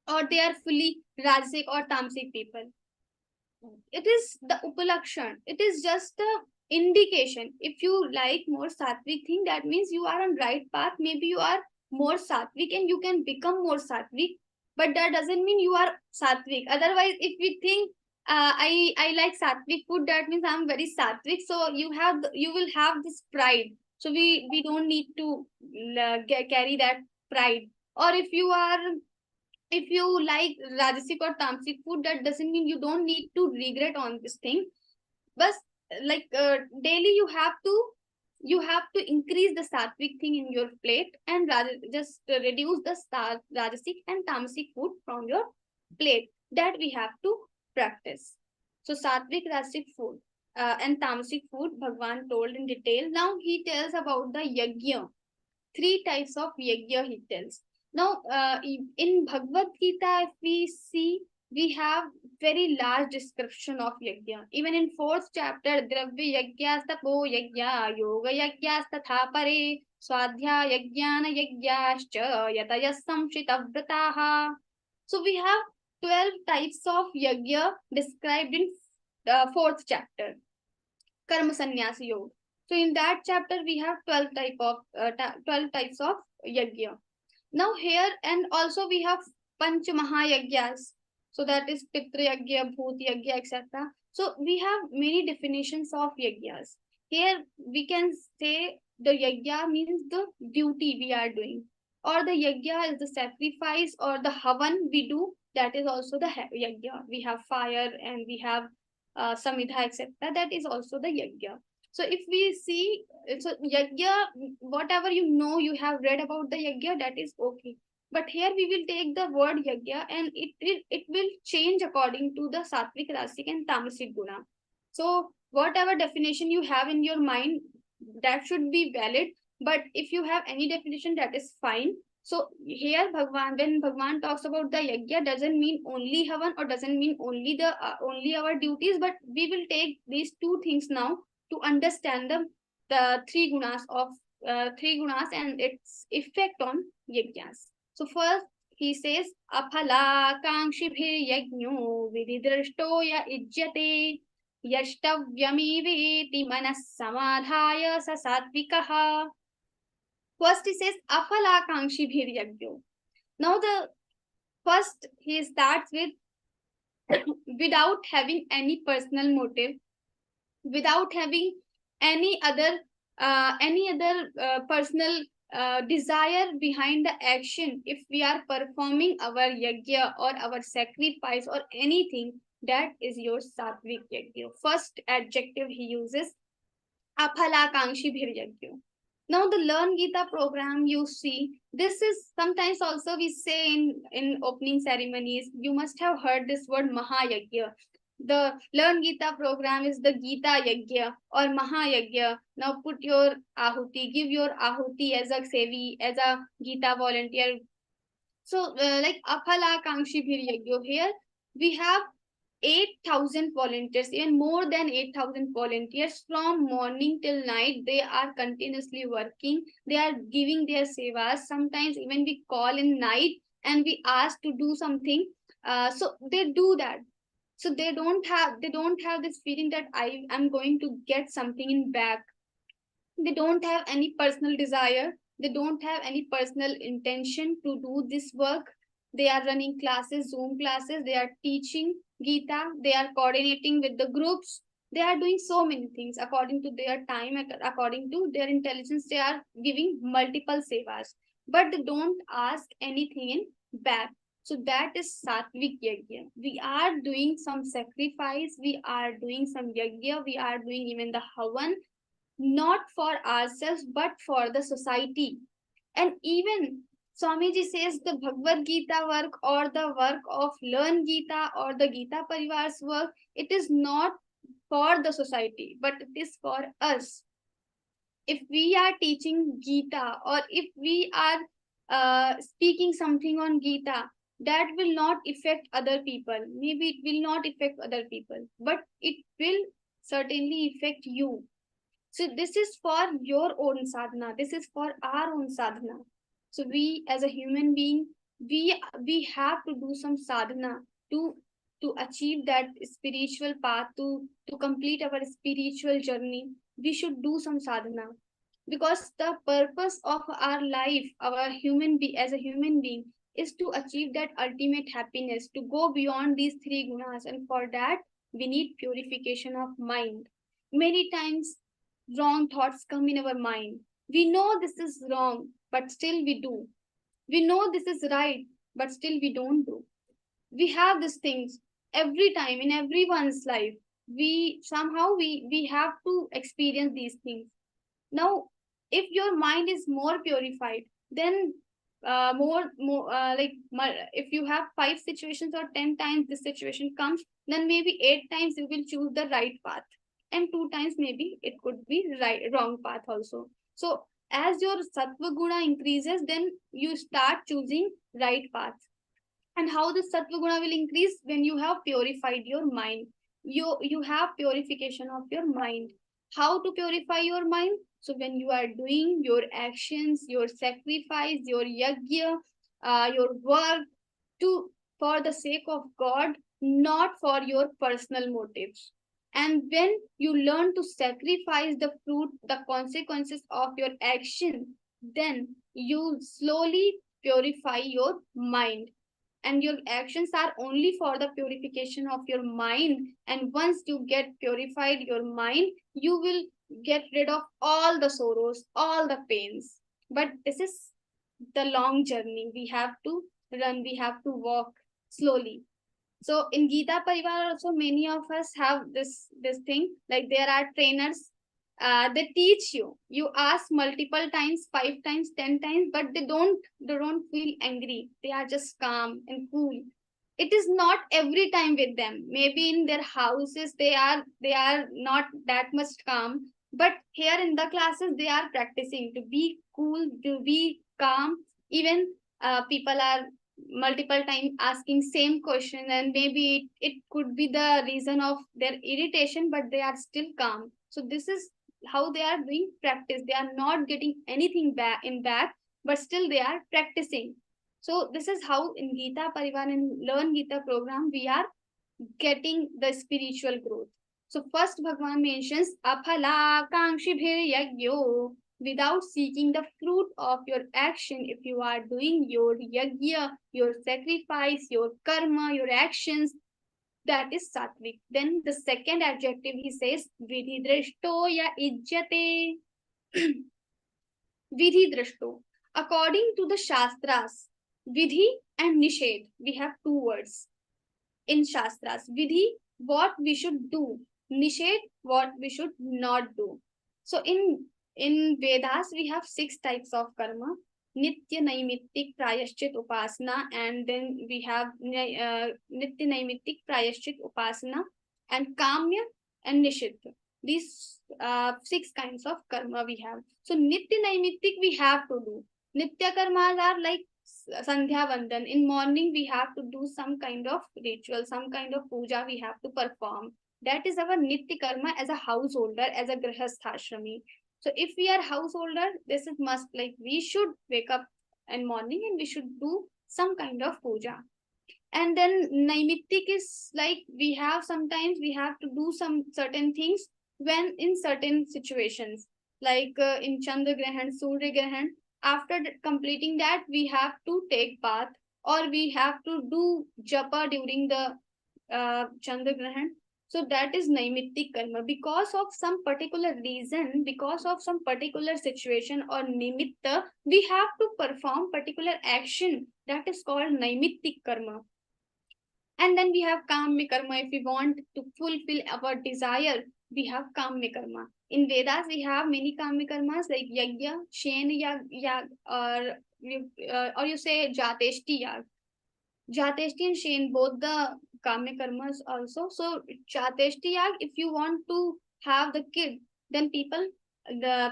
or they are fully rajasic or tamasic people. It is the upalakshan. It is just the indication. If you like more sattvic thing, that means you are on right path. Maybe you are more sattvic and you can become more sattvic, but that doesn't mean you are sattvic. Otherwise, if we think I like sattvic food, that means I'm very sattvic. So you will have this pride. So we don't need to carry that pride. Or if you like rajasic or tamasic food, that doesn't mean you don't need to regret on this thing. But like daily you have to increase the sattvic thing in your plate and just reduce the rajasic and tamasic food from your plate. That we have to practice. So sattvic, rajasic food and tamasic food, Bhagwan told in detail. Now he tells about the yajna. Three types of yajna he tells. Now in Bhagavad-Gītā, if we see, we have very large description of yajna. Even in 4th chapter, dravya yajnastapo yajna, yoga yajnastatha pare, swadhya yajnana yajnascha, yatayas samshita vrataha. So we have 12 types of yajna described in 4th chapter, Karma Sannyasa Yoga. So in that chapter we have 12 types of yajna. Now here, and also we have Panch Mahayajnas. So that is Pitra Yajna, Bhut Yajna, etc. So we have many definitions of yajnas. Here we can say the yajna means the duty we are doing, or the yajna is the sacrifice or the havan we do. That is also the yajna. We have fire and we have samidha, etc. That is also the yajna. So if we see, so yajna, whatever you have read about the yajna, that is okay. But here we will take the word yajna and it will change according to the sattvic, rajasic and tamasic guna. So whatever definition you have in your mind, that should be valid. But if you have any definition, that is fine. So here when Bhagwan talks about the yajna, doesn't mean only havan or doesn't mean only only our duties, but we will take these two things now to understand the three gunas and its effect on yajnas. So first he says, aphala kankshibhir yajno vididrishto ya ijyate yashtavyamiveti manas samadhaya sa satvikaha. First he says, aphala kankshibhir yajno. Now the first he starts with without having any personal motive. without having any other personal desire behind the action. If we are performing our yajna or our sacrifice or anything, that is your sattvic yajna. First adjective he uses, aphalakankshi bhir yajna. Now the Learn Gita program, you see, this is sometimes also we say in opening ceremonies, you must have heard this word Mahayagya. The Learn Gita program is the Gita Yagya or Mahayagya. Now put your ahuti, give your ahuti as a sevi, as a Gita volunteer. So like Aphala Kankshi Bhir Yagya, here we have 8,000 volunteers, even more than 8,000 volunteers from morning till night. They are continuously working. They are giving their sevas. Sometimes even we call in night and we ask to do something. So they do that. So they don't have this feeling that I am going to get something in back. They don't have any personal desire. They don't have any personal intention to do this work. They are running classes, Zoom classes. They are teaching Gita. They are coordinating with the groups. They are doing so many things according to their time, according to their intelligence. They are giving multiple sevas, but they don't ask anything in back. So that is Sattvic Yajna. We are doing some sacrifice. We are doing some Yajna. We are doing even the Havan, not for ourselves, but for the society. And even Swamiji says the Bhagavad Gita work or the work of Learn Gita or the Gita Parivar's work, it is not for the society, but it is for us. If we are teaching Gita or if we are speaking something on Gita, that will not affect other people. Maybe it will not affect other people, but it will certainly affect you. So this is for your own sadhana. This is for our own sadhana. So we as a human being, we have to do some sadhana to achieve that spiritual path, to complete our spiritual journey. We should do some sadhana, because the purpose of our life, our as a human being, is to achieve that ultimate happiness, to go beyond these three gunas, and for that we need purification of mind. Many times wrong thoughts come in our mind. We know this is wrong, but still we do. We know this is right, but still we don't do. We have these things every time in everyone's life. We have to experience these things. Now, if your mind is more purified, then if you have 5 situations or 10 times this situation comes, then maybe 8 times you will choose the right path, and 2 times maybe it could be wrong path also. So as your sattva guna increases, then you start choosing right path. And how the sattva guna will increase? When you have purified your mind. You have purification of your mind. How to purify your mind? So when you are doing your actions, your sacrifice, your yajna, your work for the sake of God, not for your personal motives. And when you learn to sacrifice the fruit, the consequences of your action, then you slowly purify your mind. And your actions are only for the purification of your mind. And once you get purified your mind, you will get rid of all the sorrows, all the pains. But this is the long journey. We have to run, we have to walk slowly. So in Gita Parivar also, many of us have this thing, like there are trainers, they teach you. You ask multiple times, 5 times, 10 times, but they don't feel angry. They are just calm and cool. It is not every time with them. Maybe in their houses they are not that much calm, but here in the classes they are practicing to be cool, to be calm. Even people are multiple times asking same question, and maybe it could be the reason of their irritation, but they are still calm. So this is how they are doing practice. They are not getting anything back, but still they are practicing. So this is how in Gita Parivar and Learn Gita program we are getting the spiritual growth. So first Bhagavan mentions aphala kankshi bhir yagyo, without seeking the fruit of your action. If you are doing your yajna, your sacrifice, your karma, your actions, that is sattvic. Then the second adjective he says vidhi drishto ya ijjate. Vidhi drishto. According to the Shastras, vidhi and nishedh, we have two words in Shastras. Vidhi, what we should do. Nishedh, what we should not do. So in Vedas, we have 6 types of karma. Nitya Naimittik Prayashchit Upasana, and then we have Nitya Naimittik Prayashchit Upasana, and Kamya and Nishidha. These 6 kinds of karma we have. So Nitya Naimittik we have to do. Nitya karmas are like Sandhya Vandan. In morning we have to do some kind of ritual, some kind of puja we have to perform. That is our Nitya karma as a householder, as a grihastha-ashrami. So if we are householder, this is must, like we should wake up in morning and we should do some kind of puja. And then naimittik is like we have sometimes we have to do some certain things when in certain situations, like in Chandra Grahan, Surya Grahan. After completing that, we have to take bath or we have to do japa during the Chandra Grahan. So that is naimittik karma. Because of some particular reason, because of some particular situation or nimitta, we have to perform particular action. That is called naimittik karma. And then we have kamya karma. If we want to fulfill our desire, we have kamya karma. In Vedas, we have many kamya karmas like yajna, shen yag, or you say jateshti yag. Jateshti and Shen, both the Kamya karmas also. So Jateshti Yag, if you want to have the kid, then people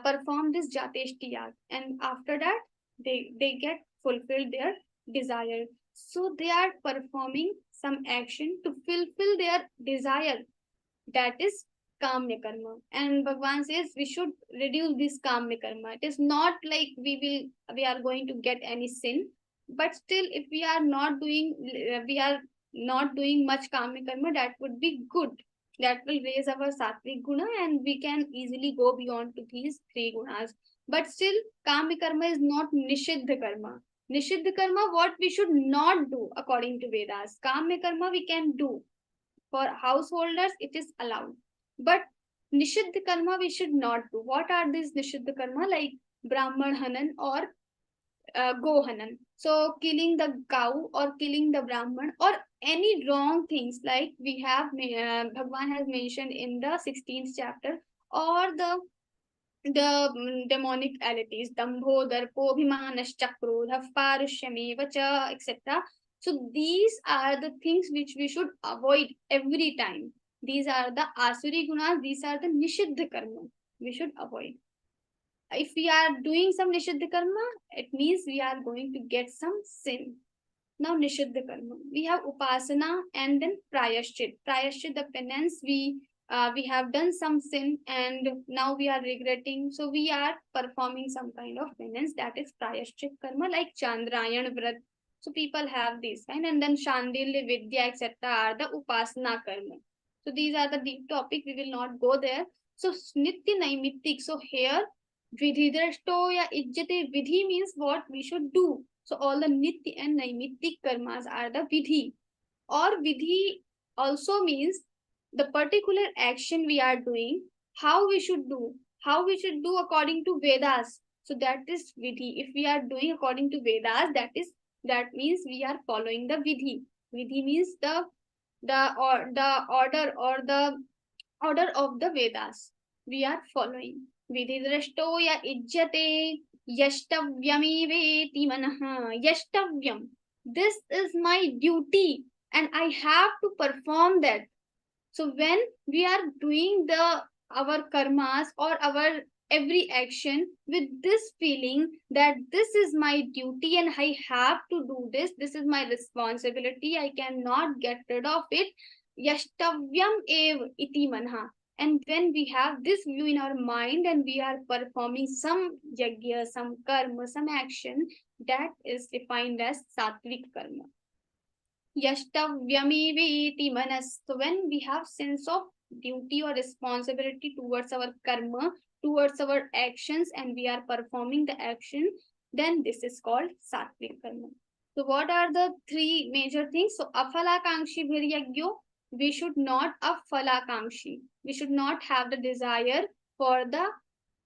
perform this Jateshti Yag, and after that they get fulfilled their desire. So they are performing some action to fulfill their desire. That is Kamya karma. And Bhagwan says we should reduce this Kamya karma. It is not like we are going to get any sin. But still, if we are not doing much kamya karma, that would be good. That will raise our sattvic guna, and we can easily go beyond to these 3 gunas. But still, kamya karma is not nishiddha karma. Nishiddha karma, what we should not do according to Vedas. Kamya karma we can do. For householders, it is allowed. But nishiddha karma we should not do. What are these nishiddha karma? Like Brahman hanan or go hanan. So killing the cow or killing the Brahman or any wrong things, like we have Bhagwan has mentioned in the 16th chapter, or the demonic entities, dambho, darpo, bhimanascha, krodha, parushyame, vacha, etc. So these are the things which we should avoid every time. These are the asuri gunas, these are the nishiddha karma we should avoid. If we are doing some nishiddha karma, it means we are going to get some sin. Now nishiddha karma, we have upasana and then prayashchit. Prayashchit, the penance, we have done some sin and now we are regretting, so we are performing some kind of penance. That is prayashchit karma, like Chandrayan Vrat. So people have these kind, and then Shandilya, Vidya, etc. are the upasana karma. So these are the deep topic. We will not go there. So nitya naimittik. So here vidhi drashto ya ijjate. Vidhi means what we should do. So all the nitya and naimittik karmas are the vidhi. Or vidhi also means the particular action we are doing, how we should do according to Vedas. So that is vidhi. If we are doing according to Vedas, that means we are following the vidhi. Vidhi means the order or the order of the Vedas we are following. Vidhi drashto ya ijjate yashtavyamiveti manaha. Yashtavyam. This is my duty and I have to perform that. So when we are doing our karmas or our every action with this feeling that this is my duty and I have to do this is my responsibility, I cannot get rid of it. Yashtavyam ev iti manha. And when we have this view in our mind and we are performing some yajna, some karma, some action, that is defined as sattvic karma. Yashtavyamiveti manas. So when we have sense of duty or responsibility towards our karma, towards our actions, and we are performing the action, then this is called sattvic karma. So what are the 3 major things? So afalakankshi bhiryagyo, we should not a phalakamshi. We should not have the desire for the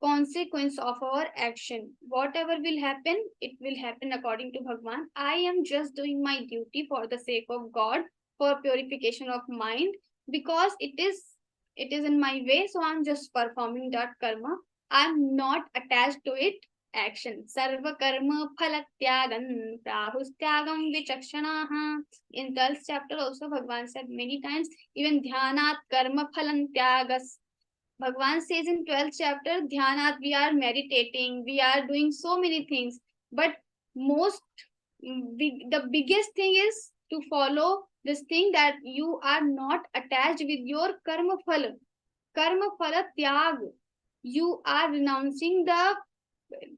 consequence of our action. Whatever will happen, it will happen according to Bhagwan. I am just doing my duty for the sake of God, for purification of mind, because it is in my way, so I'm just performing that karma. I'm not attached to it. Action. Sarva karma phalatyagam prahustyagam vichakshanaha. In 12th chapter also Bhagwan said many times, even dhyanat karma phalam tyagas. Bhagwan says in 12th chapter, Dhyanat, we are meditating, we are doing so many things, but the biggest thing is to follow this thing that you are not attached with your karma phala. Karma phala tyag. You are renouncing the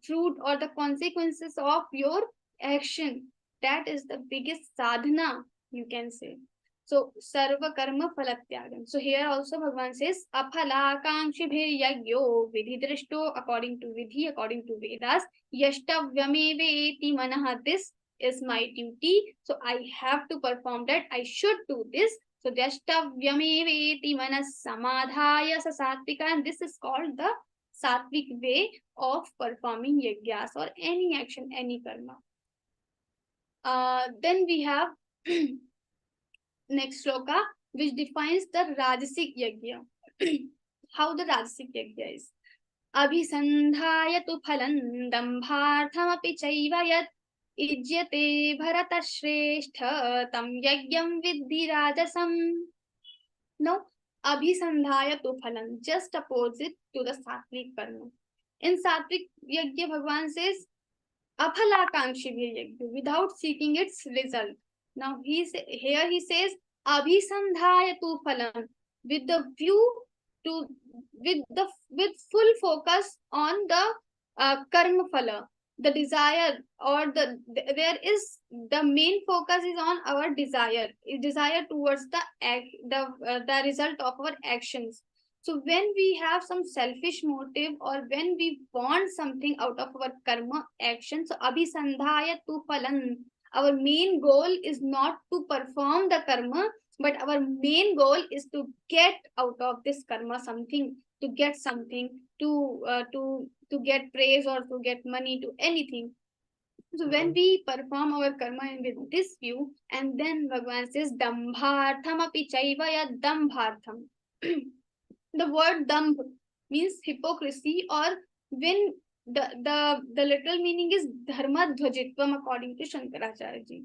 fruit or the consequences of your action. That is the biggest sadhana, you can say. So, sarva karma phalatyagam. So, here also Bhagavan says, aphalakankshibhir yagyo vidhi drishto, according to vidhi, according to Vedas, yashtavyameveti manaha. This is my duty. So, I have to perform that. I should do this. So, yashtavyameveti manas samadhaya sasatvika. And this is called the sattvic way of performing yagyas or any action, any karma. Then we have next sloka, which defines the Rajasic Yajna. How the Rajasic Yajna is. Abhisandhayatu phalam dambharthamapi chaiva yat ijyate bharata shrestha tam yagyam vidhi rajasam. Now, abhisandhayatu phalam, just opposite to the sattvic karma. In sattvic yajna, Bhagavan says, aphalakankshi yajna, without seeking its result. Now here he says abhisandhayatu phalam, with the view to with full focus on the karma phala, the desire, or there is the main focus is on our desire towards the result of our actions. So when we have some selfish motive or when we want something out of our karma action, so abhisandhayatu phalam, our main goal is not to perform the karma, but our main goal is to get out of this karma something, to get something, to get praise or to get money, to anything. So when we perform our karma with this view, and then Bhagavan says dambhartham api chaiva ya dambhartham. The word dambh means hypocrisy, or when the literal meaning is dharma dhvajitvam, according to Shankaracharya ji.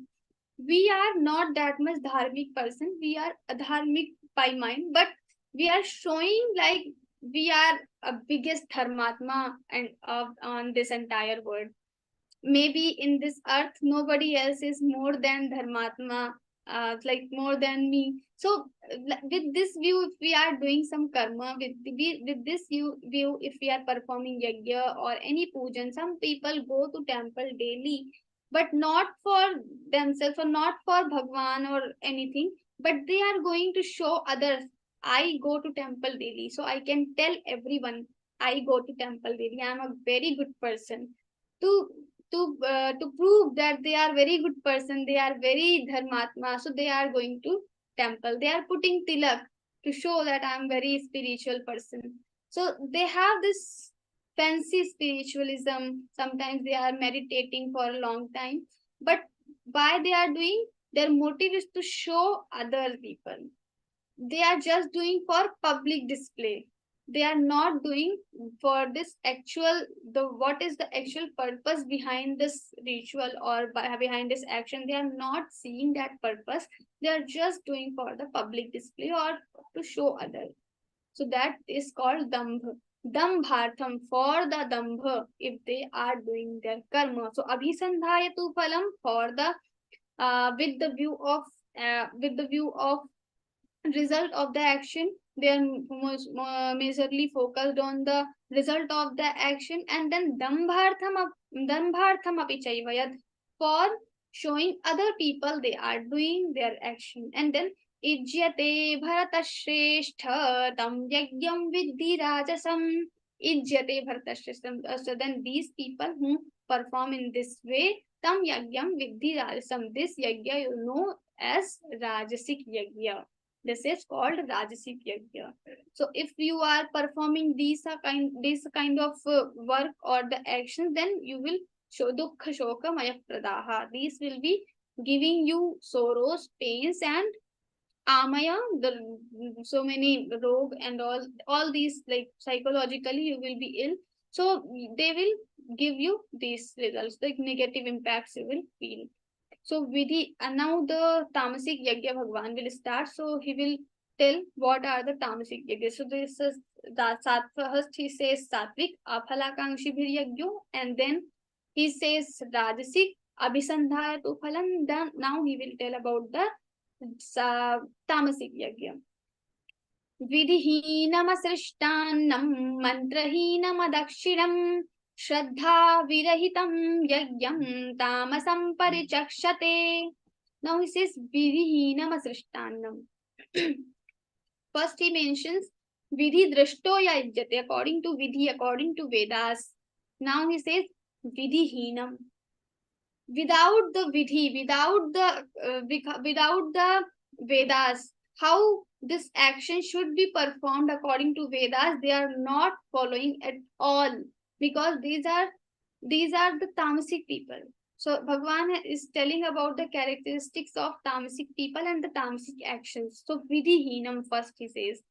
We are not that much dharmic person. We are adharmic by mind, but we are showing like we are a biggest dharmatma and on this entire world. Maybe in this earth, nobody else is more than dharmatma, like more than me. So with this view, if we are doing some karma, with this view, if we are performing yajna or any pujan, some people go to temple daily, but not for themselves or not for Bhagwan or anything, but they are going to show others. I go to temple daily, so I can tell everyone I go to temple daily. I am a very good person. To prove that they are very good person, they are very dharmatma, so they are going to temple. They are putting tilak to show that I am very spiritual person. So they have this fancy spiritualism. Sometimes they are meditating for a long time, but why they are doing? Their motive is to show other people. They are just doing for public display. They are not doing for this what is the actual purpose behind this ritual or behind this action. They are not seeing that purpose. They are just doing for the public display or to show others. So that is called dambha. Dambhartham, for the dambha, if they are doing their karma. So abhisandhayatu phalam, for the with the view of result of the action. They are majorly focused on the result of the action. And then dambhartham api chaiva, for showing other people they are doing their action. And then ijyate bharata shrestha tam yagyam vidhi rajasam. Ijyate bharata shrestha. So then these people who perform in this way, tam yagyam vidhi rajasam, this yagya you know as Rajasic yagya. This is called Rajasic Yajna. So if you are performing these kind of work or the actions, then you will show dukkha shoka maya pradaha. These will be giving you sorrows, pains, and amaya, so many rogue and all these, like psychologically you will be ill. So they will give you these results, like negative impacts you will feel. So Vidhi, and now the Tamasic Yajna Bhagwan will start. So he will tell what are the Tamasic Yajna. So this is the first he says Satvik Aphalakankshi Yajna, and then he says Rajasic Abhisandhaya tu Phalam. Then now he will tell about the Tamasic Yajna. विधिहीनमसृष्टान्नं मन्त्रहीनमदक्षिणं श्रद्धा विरहितं यज्ञं तामसं परिचक्षते. Now he says vidhihinam. First he mentions vidhi drashto yajyate, according to vidhi, according to Vedas. Now he says vidhihinam. Without the vidhi, without the Vedas, how this action should be performed according to Vedas, they are not following at all, because these are the Tamasic people. So Bhagwan is telling about the characteristics of Tamasic people and the Tamasic actions. So vidhihinam, first he says,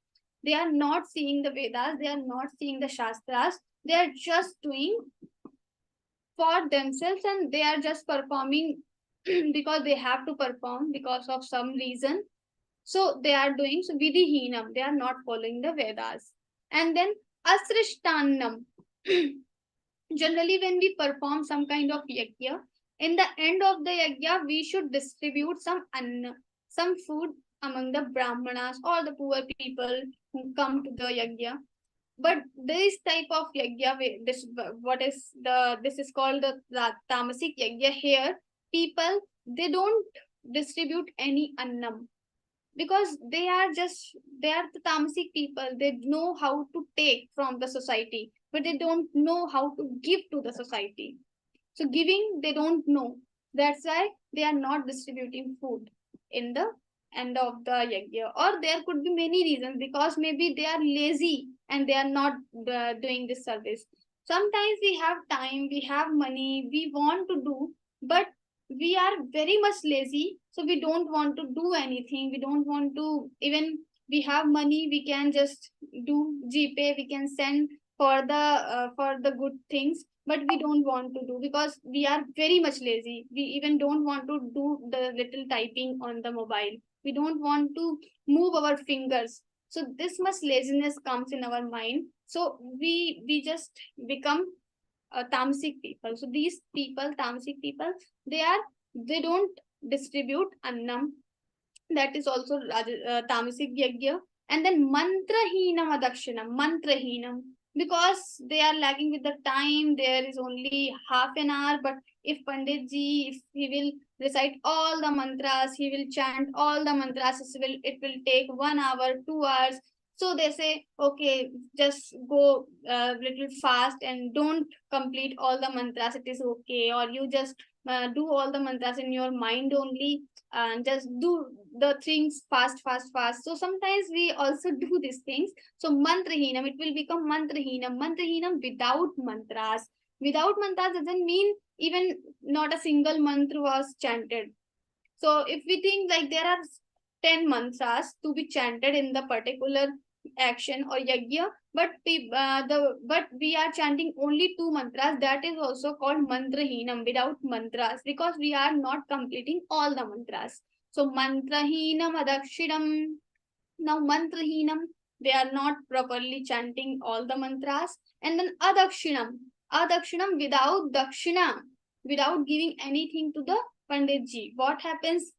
they are not seeing the Vedas, they are not seeing the Shastras, they are just doing for themselves, and they are just performing because they have to perform because of some reason. So they are doing, so vidhihinam, they are not following the Vedas. And then asrishtannam. Generally, when we perform some kind of yajna, in the end of the yajna, we should distribute some anna, some food among the brahmanas or the poor people who come to the yajna. But this type of yajna, this is called the Tamasic yajna. Here, people, they don't distribute any annam, because they are the Tamasic people. They know how to take from the society, but they don't know how to give to the society. So giving, they don't know. That's why they are not distributing food in the end of the yajna. Or there could be many reasons, because maybe they are lazy and they are not doing this service. Sometimes we have time, we have money, we want to do, but we are very much lazy, so we don't want to do anything. We don't want to, even we have money, we can just do GPay, we can send for the good things, but we don't want to do because we are very much lazy. We even don't want to do the little typing on the mobile. We don't want to move our fingers. So this much laziness comes in our mind. So we just become Tamasic people. So these people, Tamasic people, they don't distribute annam. That is also Tamasic yajna. And then mantrahinam adakshinam, mantrahinam, because they are lagging with the time. There is only half an hour, but if Panditji, if he will recite all the mantras, he will chant all the mantras, it will take 1 hour, 2 hours. So they say, okay, just go little fast and don't complete all the mantras. It is okay. Or you just do all the mantras in your mind only, and just do the things fast. So sometimes we also do these things. So mantrahinam, it will become mantrahinam. Mantrahinam without mantras. Without mantras doesn't mean even not a single mantra was chanted. So if we think like there are 10 mantras to be chanted in the particular action or yajna, but we are chanting only 2 mantras, that is also called mantrahinam, without mantras, because we are not completing all the mantras. So mantrahinam adakshinam. Now mantrahinam, they are not properly chanting all the mantras. And then adakshinam, without dakshina, without giving anything to the Panditji. What happens?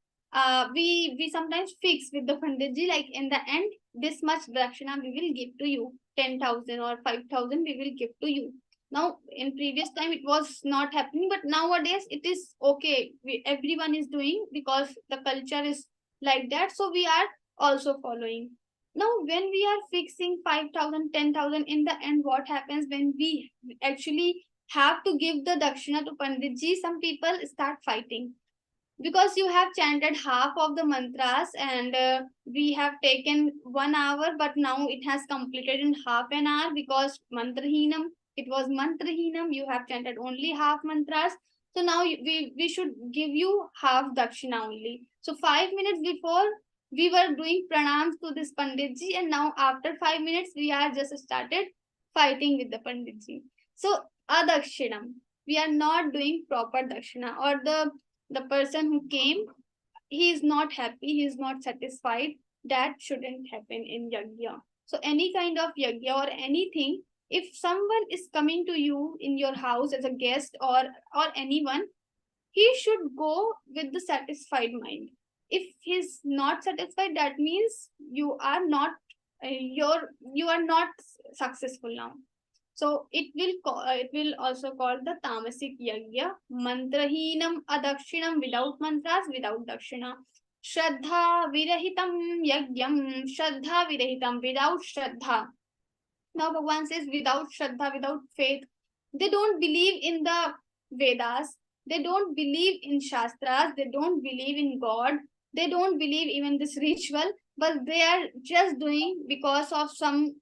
We sometimes fix with the Panditji, like in the end, this much dakshina we will give to you, 10,000 or 5,000 we will give to you. Now, in previous time, it was not happening, but nowadays it is okay. Everyone is doing, because the culture is like that. So we are also following. Now, when we are fixing 5,000, 10,000, in the end, what happens when we actually have to give the dakshina to Panditji? Some people start fighting. because you have chanted half of the mantras, and we have taken 1 hour, but now it has completed in half an hour because mantrahinam, it was mantrahinam, you have chanted only half mantras. So now we should give you half dakshina only. So 5 minutes before we were doing pranams to this Panditji, and now after 5 minutes we are just started fighting with the Panditji. So adakshinam, we are not doing proper dakshina, or the person who came, he is not happy, he is not satisfied. That shouldn't happen in yajna. So any kind of yajna or anything, if someone is coming to you in your house as a guest, or anyone, he should go with the satisfied mind. If he's not satisfied, that means you are not you are not successful now. So it will also call the tamasic yajna, mantrahinam adakshinam, without mantras, without dakshina. Shraddha virahitam yajnam, shraddha virahitam, without shraddha. Now Bhagwan says without shraddha, without faith. They don't believe in the Vedas, they don't believe in Shastras, they don't believe in God, they don't believe even this ritual, but they are just doing because of some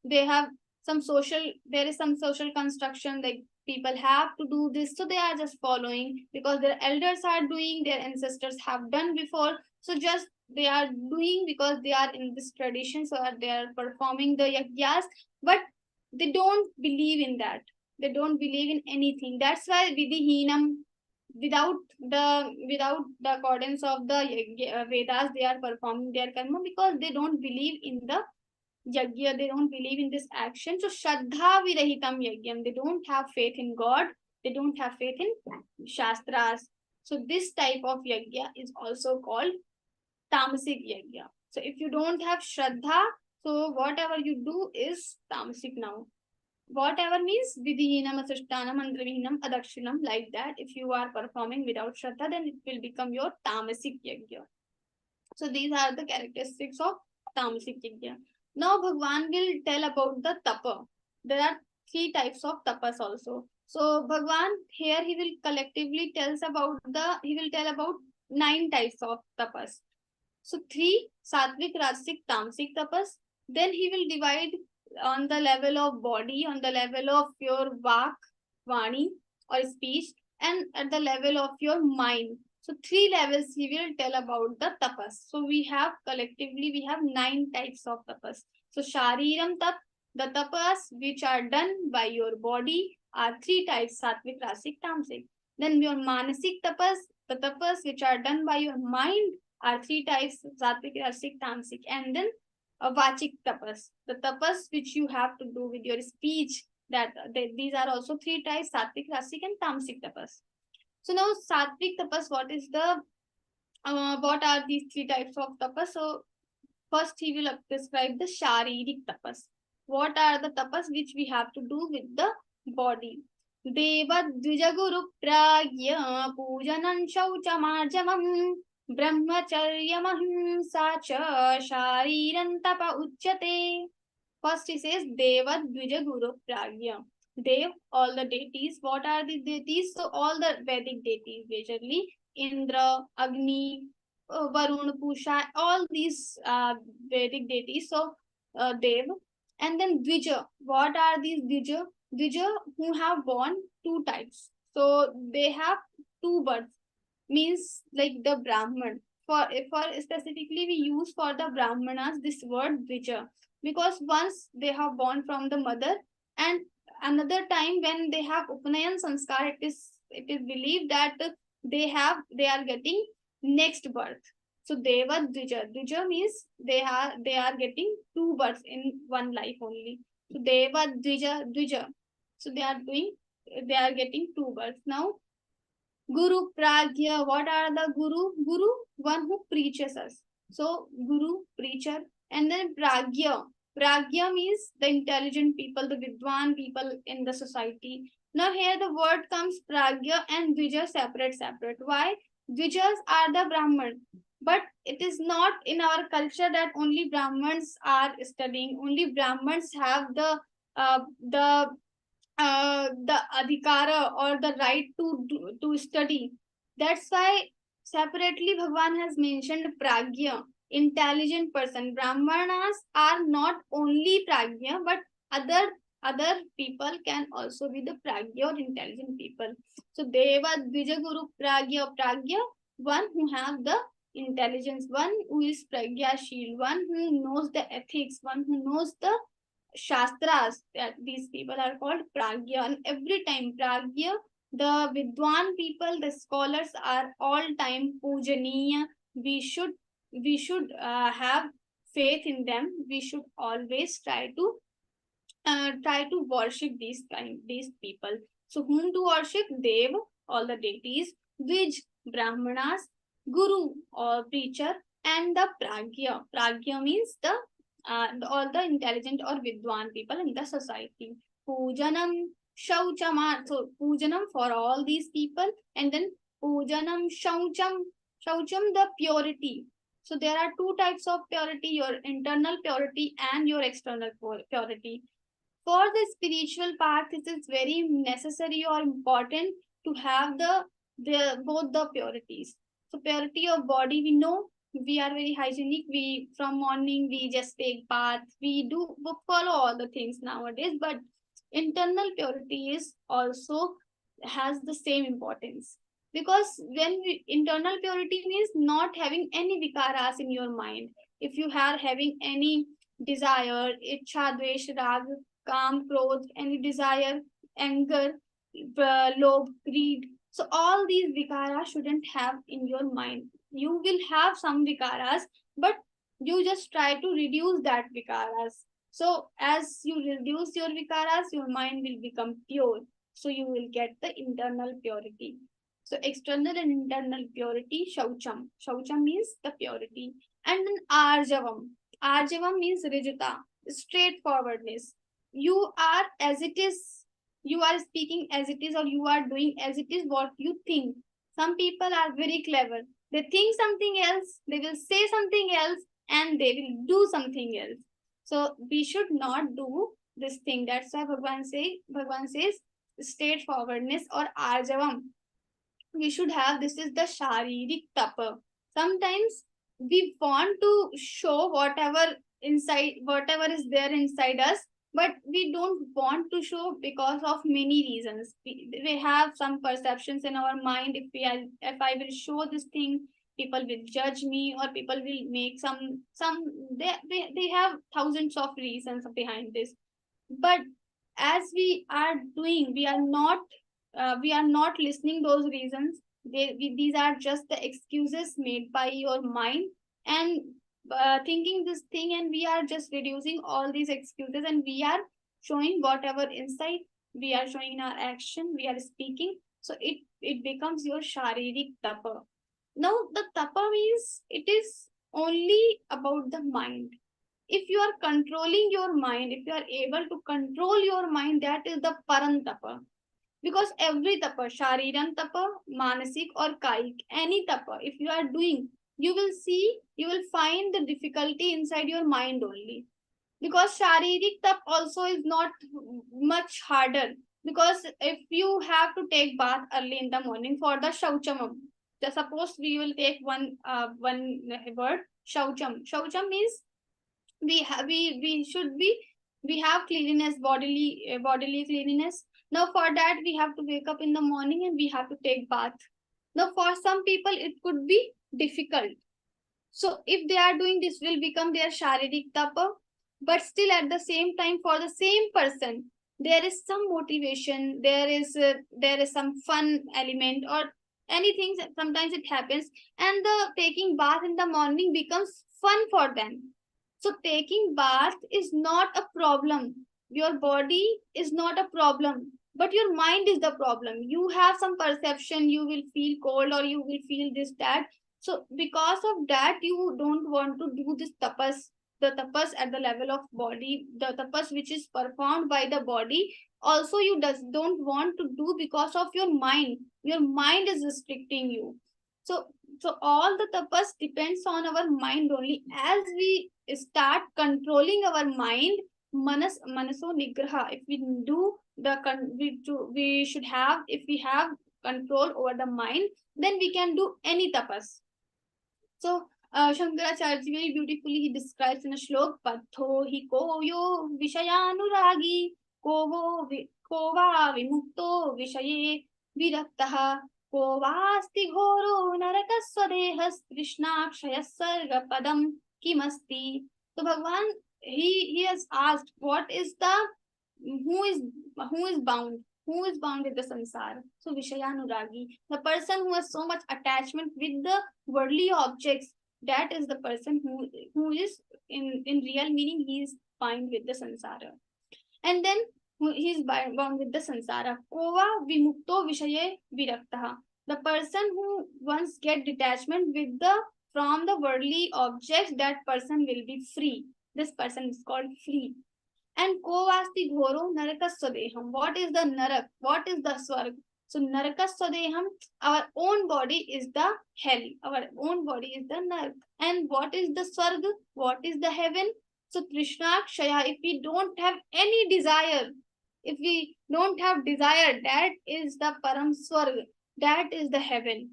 they have some social, there is some social construction, like people have to do this, so they are just following because their elders are doing, their ancestors have done before, so just they are doing because they are in this tradition, so they are performing the yajnas, but they don't believe in that, they don't believe in anything. That's why vidihinam, without the accordance of the Vedas, they are performing their karma because they don't believe in the yajna, they don't believe in this action. So shraddha virahitam yajnam, they don't have faith in God, they don't have faith in Shastras. So this type of yajna is also called tamasic yajna. So if you don't have shraddha, so whatever you do is tamasic now. Whatever means vidhihinam, asishtanam, mantravihinam, adakshinam, like that. If you are performing without shraddha, then it will become your tamasic yajna. So these are the characteristics of tamasic yajna. Now Bhagwan will tell about the tapa. There are 3 types of tapas also. So Bhagwan here he will collectively tell about 9 types of tapas. So 3 sattvic, rajasic, tamasic tapas. Then he will divide on the level of body, on the level of your vak, vani or speech, and at the level of your mind. So 3 levels he will tell about the tapas. So we have collectively, we have 9 types of tapas. So shariram tap, the tapas which are done by your body are 3 types, sattvic, rajasic, tamasic. Then your manasik tapas, the tapas which are done by your mind are 3 types, sattvic, rajasic, tamasic. And then vachik tapas, the tapas which you have to do with your speech, these are also 3 types, sattvic, rajasic, and tamasic tapas. So now sattvic tapas, what are these 3 types of tapas? So first he will describe the sharirik tapas. What are the tapas which we have to do with the body? Deva dvijaguru pragya pujanam shauchamarjamam brahmacharyam ahimsa cha shariram tapa uchyate. First he says Deva Dvijaguru Pragya. Dev, all the deities. What are the deities? So all the Vedic deities, majorly Indra, Agni, Varun, Pusha, all these Vedic deities. So Dev. And then Dvija. What are these Dvija? Dvija who have born 2 types. So they have 2 births. Means like the Brahman. For specifically we use for the Brahmanas this word Dvija, because once they have born from the mother, and another time when they have Upanayan sanskar, it is believed that they are getting next birth. So Deva Dvija. Dvija means they are getting 2 births in one life only. So Deva Dvija. So they are getting 2 births. Now Guru Pragya. What are the Guru? Guru, one who preaches us. So Guru, preacher. And then Pragya. Pragya means the intelligent people, the Vidwan people in the society. Now here the word comes Pragya and Dvija separate. Why? Dvijas are the Brahman. But it is not in our culture that only Brahmans are studying. Only Brahmans have the adhikara or the right to study. That's why separately Bhagavan has mentioned pragya, intelligent person. Brahmanas are not only pragya, but other people can also be the pragya or intelligent people. So Deva Dvija Guru pragya, one who have the intelligence, one who is pragyashil, one who knows the ethics, one who knows the shastras. That these people are called pragya, and every time pragya, the vidwan people, the scholars are all time pujaniya. We should have faith in them. We should always try to worship these people. So whom to worship? Dev, all the deities, Dvij, Brahmanas, Guru or preacher, and the Pragya. Pragya means all the intelligent or Vidwan people in the society. Pujanam, Shauchama. So Pujanam for all these people, and then Pujanam, Shaucham the purity. So there are two types of purity: your internal purity and your external purity. For the spiritual path, it is very necessary or important to have the both the purities. So purity of body, we know we are very hygienic. We from morning we just take bath. We do follow all the things nowadays, but internal purity is also has the same importance, because internal purity means not having any vikaras in your mind. If you are having any desire, ichha, dvesh, rag, calm, growth, any desire, anger, lobh, greed. So all these vikaras shouldn't have in your mind. You will have some vikaras, but you just try to reduce that vikaras. So as you reduce your vikaras, your mind will become pure. So you will get the internal purity. So external and internal purity, shaucham. Shaucham means the purity. And then arjavam. Arjavam means rijita, straightforwardness. You are as it is, you are speaking as it is, or you are doing as it is what you think. Some people are very clever. They think something else, they will say something else, and they will do something else. So we should not do this thing. That's why Bhagavan says straightforwardness or arjavam. We should have, this is the sharirik tapa. Sometimes we want to show whatever is there inside us, but we don't want to show because of many reasons. We have some perceptions in our mind. If I will show this thing, people will judge me, or people will make they have thousands of reasons behind this. But as we are doing, we are not listening those reasons. These are just the excuses made by your mind, and thinking this thing, and we are just reducing all these excuses, and we are showing whatever insight we are showing in our action, we are speaking. So it becomes your sharirik tapa. Now the tapa means it is only about the mind. If you are controlling your mind, if you are able to control your mind, that is the paran tapa. Because every tapa, shariran tapa, manasik or kaik, any tapa, if you are doing, you will find the difficulty inside your mind only. Because sharirik tap also is not much harder. Because if you have to take bath early in the morning for the shauchamam, suppose we will take one word, shaucham. Shaucham means we have cleanliness, bodily cleanliness. Now for that we have to wake up in the morning and we have to take bath. Now for some people it could be difficult. So if they are doing this, will become their sharirik tapa. But still at the same time, for the same person, there is some motivation, there is some fun element or anything. Sometimes it happens, and the taking bath in the morning becomes fun for them. So taking bath is not a problem. Your body is not a problem, but your mind is the problem. You have some perception, you will feel cold or you will feel this, that. So because of that, you don't want to do this tapas, the tapas at the level of body, the tapas which is performed by the body. Also, you don't want to do because of your mind. Your mind is restricting you. So all the tapas depends on our mind only. As we start controlling our mind, manaso nigraha. If we do we should have, if we have control over the mind, then we can do any tapas. So Shankaracharya very beautifully he describes in a shlok, Patho hi koyo vishayanuragi, ko va vimukto vishaye viraktaha, ko vasti ghoro narakaswadehas krishnakshaya sarga padam kimasti. So Bhagwan, he has asked, what is the who is bound? Who is bound with the samsara? So Vishayanuragi, the person who has so much attachment with the worldly objects, that is the person who is in real meaning he is bound with the samsara. And then he is bound with the samsara. Kova vimukto vishaye viraktaha. The person who once get detachment with the from the worldly objects, that person will be free. This person is called free. And kovasti ghoro narakaswadeham. What is the narak? What is the swarg? So narakaswadeham, our own body is the hell. Our own body is the narak. And what is the swarg? What is the heaven? So Krishnakshaya, if we don't have any desire, if we don't have desire, that is the param swarg. That is the heaven.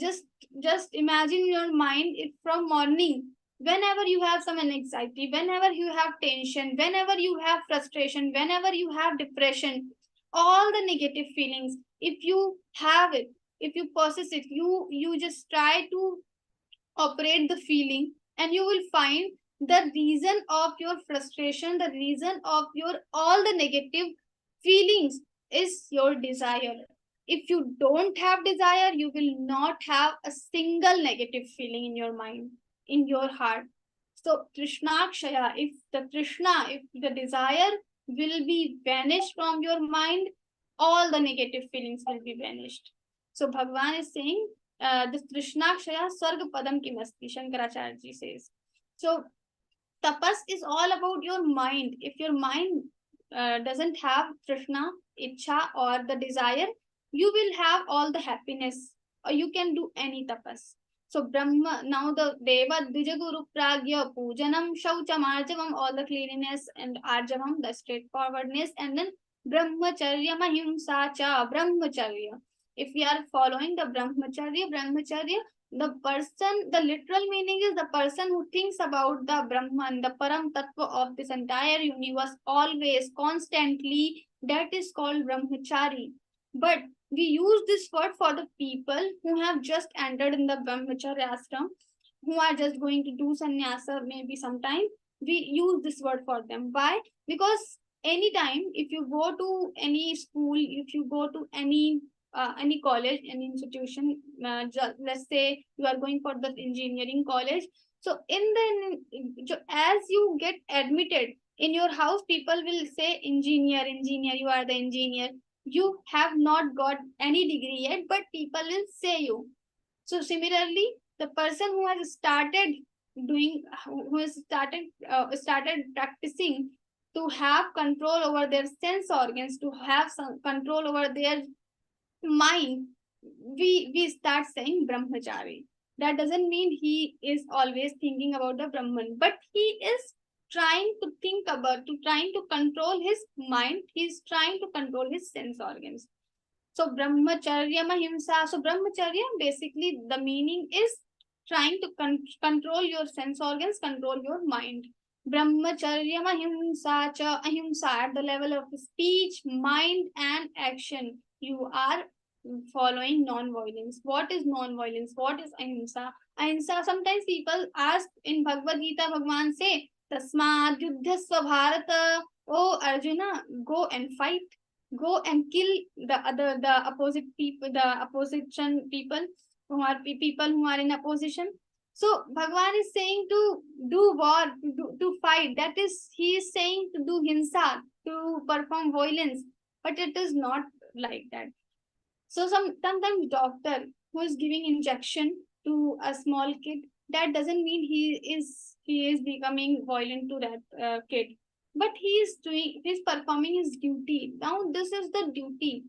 Just imagine your mind, if from morning, whenever you have some anxiety, whenever you have tension, whenever you have frustration, whenever you have depression, all the negative feelings, if you have it, if you possess it, you just try to operate the feeling, and you will find the reason of your frustration, the reason of your all the negative feelings is your desire. If you don't have desire, you will not have a single negative feeling in your mind, in your heart. So Krishnakshaya, if the desire will be vanished from your mind, all the negative feelings will be vanished. So Bhagavan is saying, this Krishnakshaya Sarga Padam Kimasti, Shankaracharya ji says. So tapas is all about your mind. If your mind doesn't have Krishna, Ichha or the desire, you will have all the happiness, or you can do any tapas. So Brahma, now the Deva Dijaguru Pragya Pujanam Shaucham Arjavam, all the cleanliness, and Arjavam, the straightforwardness, and then Brahmacharya Mahimsa Cha Brahmacharya. If we are following the Brahmacharya, the person, the literal meaning is the person who thinks about the Brahman, the Param Tattva of this entire universe, always, constantly, that is called Brahmachari. But we use this word for the people who have just entered in the Brahmacharya ashram, who are just going to do sannyasa maybe sometime. We use this word for them. Why? Because anytime, if you go to any school, if you go to any college, any institution, let's say you are going for the engineering college. So as you get admitted in your house, people will say engineer, you are the engineer. You have not got any degree yet, but people will say you. So similarly, the person who has started started practicing to have control over their sense organs, to have some control over their mind, we start saying Brahmachari. That doesn't mean he is always thinking about the Brahman, but he is trying to control his mind. He's trying to control his sense organs. So Brahmacharya Mahimsa. So Brahmacharya, basically the meaning is trying to control your sense organs, control your mind. Brahmacharya Mahimsa Cha Ahimsa, at the level of speech, mind and action. You are following non-violence. What is non-violence? What is ahimsa? Ahimsa, sometimes people ask in Bhagavad-Gītā, Bhagavan say, Tasmad yuddhasva bharata. Oh Arjuna, go and fight. Go and kill the opposite people, the opposition people who are in opposition. So Bhagavan is saying to do war, to fight. That is, he is saying to do hinsa, to perform violence. But it is not like that. So sometimes doctor who is giving injection to a small kid, that doesn't mean he is becoming violent to that kid, but he's performing his duty. Now this is the duty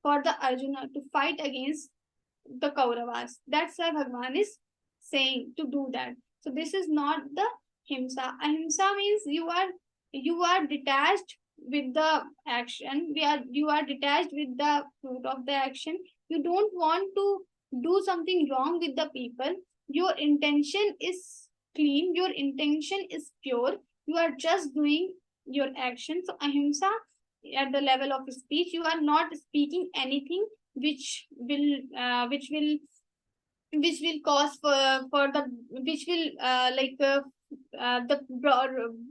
for the Arjuna, to fight against the Kauravas. That's why Bhagavan is saying to do that. So this is not the himsa. Ahimsa means you are detached with the action. You are detached with the fruit of the action. You don't want to do something wrong with the people. Your intention is clean, your intention is pure. You are just doing your action. So ahimsa, at the level of speech, you are not speaking anything which will cause for the which will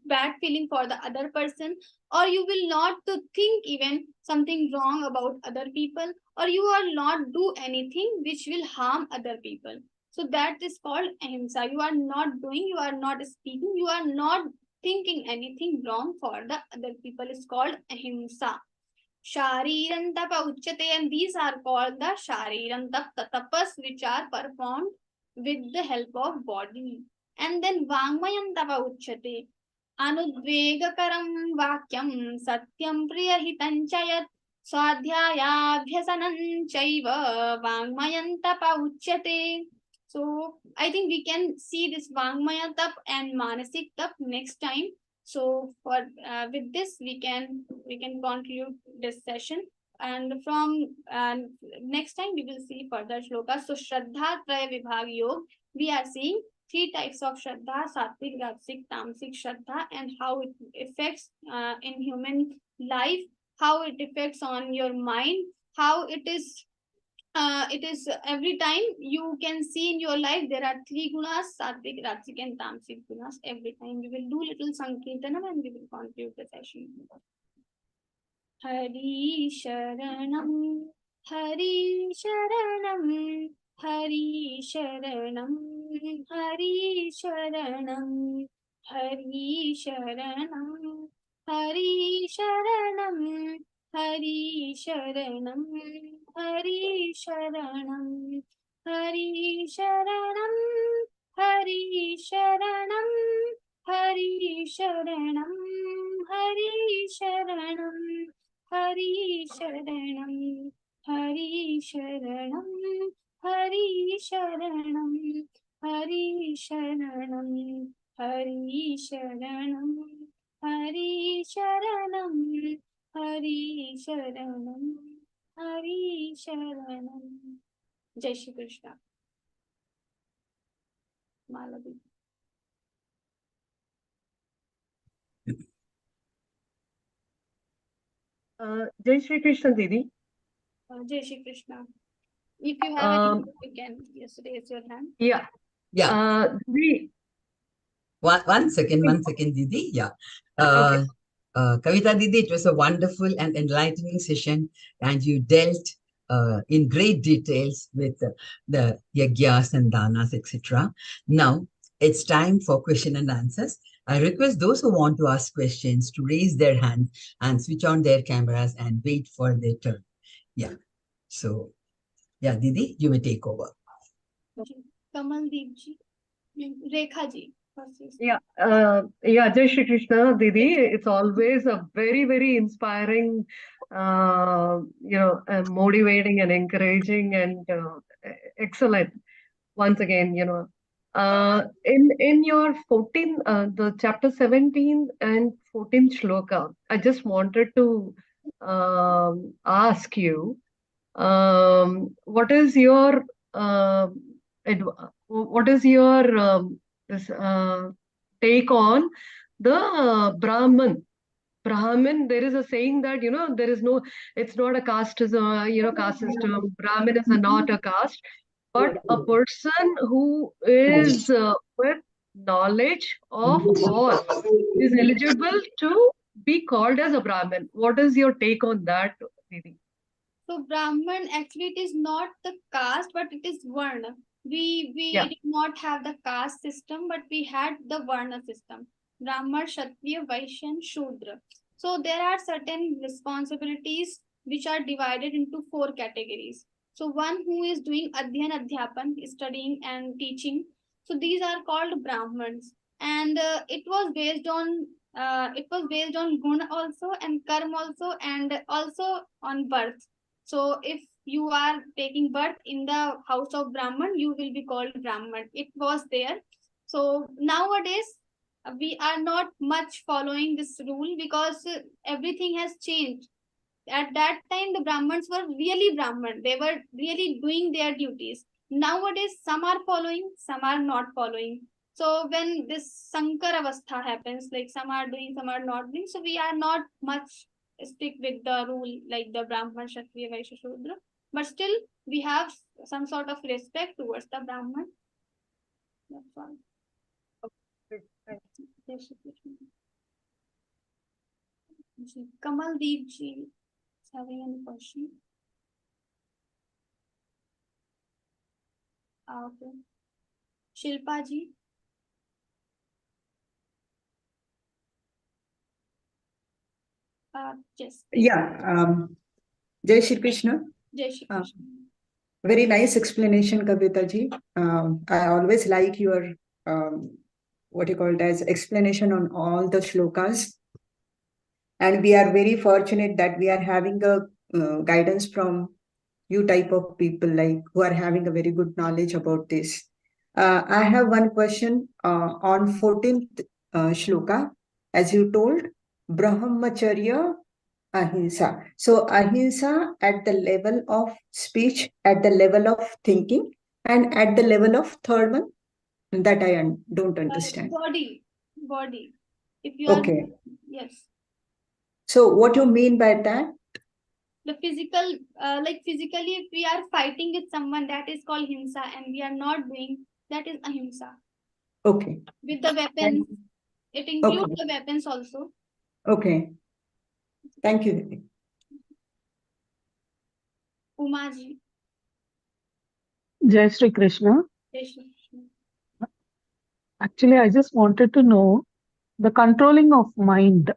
bad feeling for the other person, or you will not to think even something wrong about other people, or you will not do anything which will harm other people. So that is called ahimsa. You are not doing, you are not speaking, you are not thinking anything wrong for the other people, is called ahimsa. Shariran tapa uchyate, and these are called the Shariran tap, the tapas which are performed with the help of body. And then Vangmayam tapa uchyate, Anudvegakaram vakyam satyam priyahitam chayat swadhyayabhyasanam chaiva Vangmayam tapa uchyate. So I think we can see this Vangmaya tap and Manasik tap next time. So for with this we can conclude this session, and from next time we will see further shlokas. So Shraddha Traya Vibhag Yog, we are seeing three types of Shraddha: Sattvic, Rajasic, Tamasic Shraddha, and how it affects in human life, how it affects on your mind, how it is every time you can see in your life there are three gunas: sattvic, rajasic, and tamasic gunas. Every time we will do little sankirtanam and we will conclude the session. Hari Sharanam, Hari Sharanam, Hari Sharanam, Hari Sharanam, Hari Sharanam, Hari Sharanam, Hari Sharanam, Hari Sharanam, Hari Sharanam, Hari Sharanam, Hari Sharanam, Hari Sharanam, Hari Sharanam, Hari Sharanam, Hari Sharanam, Hari Sharanam, Hari Sharanam, Hari Sharanam, Hari Sharanam, Hari Sharanam. Jai Shri Krishna. Malavi. Jai Shri Krishna, Didi. Jai Shri Krishna. If you have any, you can just raise your hand. Yeah. Didi. One second, Didi. Yeah. Okay. Kavita Didi, it was a wonderful and enlightening session, and you dealt in great details with the yagyas and danas, etc. Now, it's time for question and answers. I request those who want to ask questions to raise their hands and switch on their cameras and wait for their turn. Yeah. So, yeah, Didi, you may take over. Kamaldeep ji, Rekha ji. Yeah, Jai Shri Krishna, Didi. It's always a very, very inspiring, motivating and encouraging and excellent. Once again, in your 14, the chapter 17 and 14th shloka, I just wanted to ask you, what is your this take on the Brahman? There is a saying that there is no, it's not a caste, caste system. Brahmin is not a caste, but a person who is with knowledge of all is eligible to be called as a Brahmin. What is your take on that, Didi? So Brahman, actually it is not the caste, but it is Varna. We did not have the caste system, but we had the Varna system. Brahman, Kshatriya, Vaishya, and Shudra. So there are certain responsibilities which are divided into 4 categories. So one who is doing Adhyan Adhyapan, studying and teaching. So these are called Brahmans. And it was based on Guna also, and Karma also, and also on birth. So if you are taking birth in the house of Brahman, you will be called Brahman. It was there. So nowadays, we are not much following this rule because everything has changed. At that time, the Brahmins were really Brahman. They were really doing their duties. Nowadays, some are following, some are not following. So when this Sankar Avastha happens, like some are doing, some are not doing, so we are not much stick with the rule like the Brahman, Kshatriya, Vaishya, Shudra. But still, we have some sort of respect towards the Brahman. That's all. Jai Shri Krishna. Ji, Kamaldeep ji is having any question? Okay. Shilpa ji. Yes. Yeah. Jai Shri Krishna. Jai Shri Krishna. Very nice explanation, Kavita ji. I always like your what you call it as explanation on all the shlokas. And we are very fortunate that we are having a guidance from you type of people like who are having a very good knowledge about this. I have one question on 14th shloka. As you told, Brahmacharya Ahimsa. So ahimsa at the level of speech, at the level of thinking, and at the level of third one that I don't understand. Body. If you are Okay. yes. So what you mean by that? The physical, like physically, if we are fighting with someone, that is called himsa, and we are not doing, that is ahimsa. Okay. With the weapons, it includes the weapons also. Okay. Thank you. Umaji. Jai Shri Krishna. Jai Shri Krishna. Actually, I just wanted to know the controlling of mind.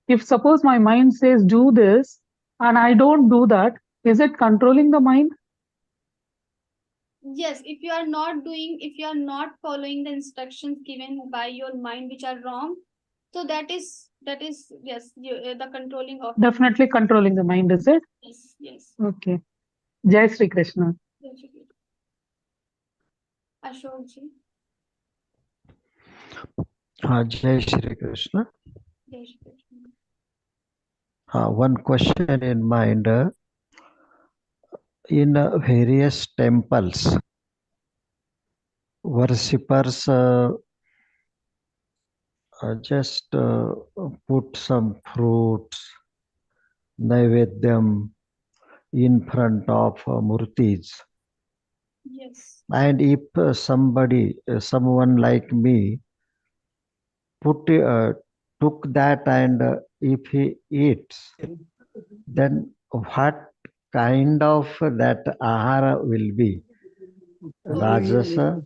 If suppose my mind says do this and I don't do that, is it controlling the mind? Yes, if you are not doing, if you are not following the instructions given by your mind which are wrong, so that is yes, the controlling of. Definitely controlling the mind, is it? Yes, yes. Okay. Jai Shri Krishna. Jai Shri Krishna. Ashok ji. Jai Shri Krishna. Jai Shri Krishna. One question in mind. In various temples, worshippers just put some fruits, naivedyam in front of murtis. Yes. And if someone like me, took that and if he eats, then what kind of that ahara will be? Rajasa?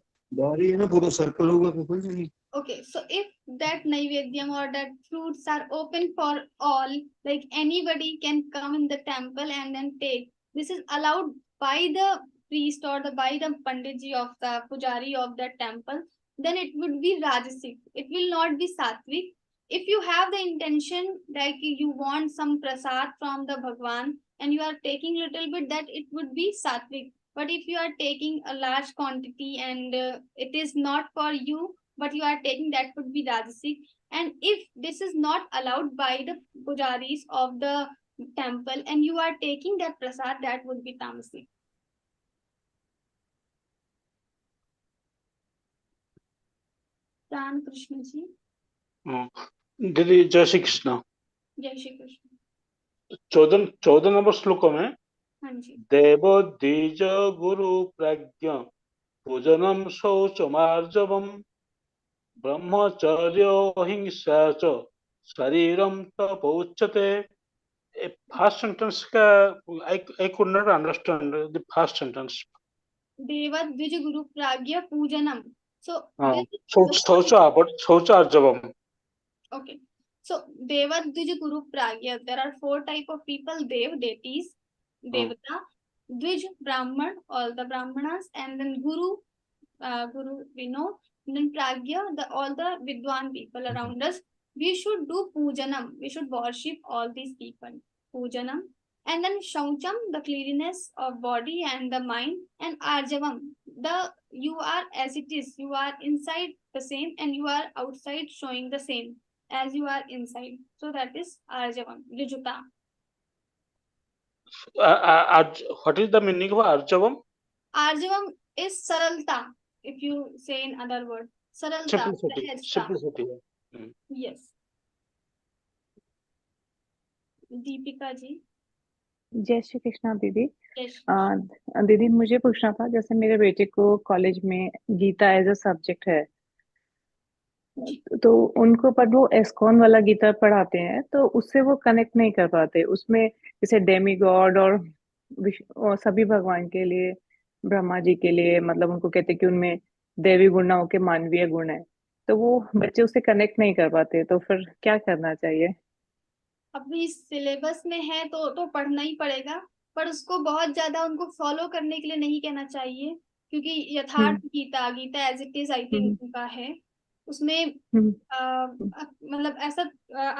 Okay, so if that naivedyam or that fruits are open for all, like anybody can come in the temple and then take. This is allowed by the priest or by the panditji of the pujari of that temple. Then it would be rajasic. It will not be sattvic. If you have the intention like you want some prasad from the Bhagwan and you are taking little bit, that it would be sattvic. But if you are taking a large quantity and it is not for you, but you are taking, that would be rajasic. And if this is not allowed by the pujaris of the temple and you are taking that prasad, that would be tamasic. Ram Krishna ji. दीदी जय श्री कृष्ण। जय Shri Krishna. 14 number श्लोक में हाँ जी। देवो द्विज गुरु प्रज्ञ पूजनम शौचमार्जवम ब्रह्मचर्यो हिंसा च शरीरम तपोच्यते। फर्स्ट सेंटेंस का I could not understand the first sentence. देव द्विज गुरु प्राज्ञ पूजनम. So शौचार्जवम. Okay. So Deva Dvij Guru Pragya. There are 4 type of people: Dev, deities, Devata, Dvij, Brahman, all the Brahmanas, and then Guru, Guru we know, and then Pragya, all the Vidwan people around us. We should do Pujanam. We should worship all these people. Pujanam. And then Shaucham, the cleanliness of body and the mind, and Arjavam, you are as it is. You are inside the same, and you are outside showing the same as you are inside. So that is Arjavam, Rijuta. What is the meaning of Arjavam? Arjavam is saralta, if you say in other word. Saralta, Simplicity. sahajta. Simplicity. Yes. Deepika ji. जय श्री कृष्णा दीदी। Yes. दीदी मुझे पूछना था, जैसे मेरे बेटे को कॉलेज में गीता एज अ सब्जेक्ट है, तो उनको पर वो एस्कॉन वाला गीता पढ़ाते हैं, तो उससे वो कनेक्ट नहीं कर पाते। उसमें जैसे डेमी गॉड और सभी भगवान के लिए, ब्रह्मा जी के लिए, मतलब उनको कहते हैं कि उनमें देवी गुण ना होके मानवीय गुण है, तो वो बच्चे उससे कनेक्ट नहीं कर पाते, तो फिर क्या करना चाहिए? अभी सिलेबस में है तो पढ़ना ही पड़ेगा, पर उसको बहुत ज्यादा उनको फॉलो करने के लिए नहीं कहना चाहिए, क्योंकि Yatharth Geeta as it is I think उनका है। उसमें मतलब ऐसा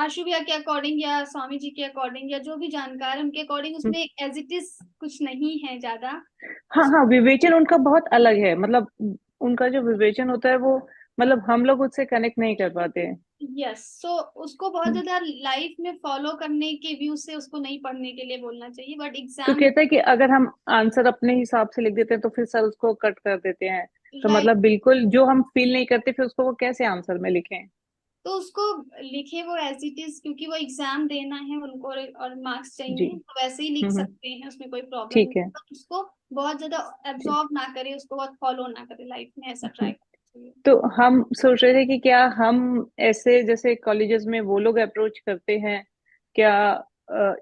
आशु भैया के अकॉर्डिंग या स्वामी जी के अकॉर्डिंग या जो भी जानकार है उनके अकॉर्डिंग उसमें एज इट इज कुछ नहीं है ज्यादा। हाँ, विवेचन उनका बहुत अलग है, मतलब उनका जो विवेचन होता है वो, मतलब हम लोग उससे कनेक्ट नहीं कर पाते हैं। यस, सो उसको बहुत ज्यादा लाइफ में फॉलो करने के व्यू से उसको नहीं पढ़ने के लिए बोलना चाहिए, बट तो एग्जाम कहता है कि अगर हम आंसर अपने हिसाब से लिख देते हैं तो फिर सर उसको कट कर देते हैं, तो मतलब बिल्कुल जो हम फील नहीं करते फिर उसको वो कैसे आंसर में लिखें? तो उसको लिखे वो एज इट इज, क्योंकि वो एग्जाम देना है उनको और मार्क्स चाहिए, तो वैसे ही लिख सकते हैं, उसमें कोई प्रॉब्लम ठीक नहीं है। है। उसको बहुत ज्यादा एब्जॉर्ब ना करे, उसको बहुत फॉलो ना करे लाइफ में, ऐसा ट्राई करना। तो हम सोच रहे थे कि क्या हम ऐसे जैसे कॉलेजेस में वो लोग अप्रोच करते हैं, क्या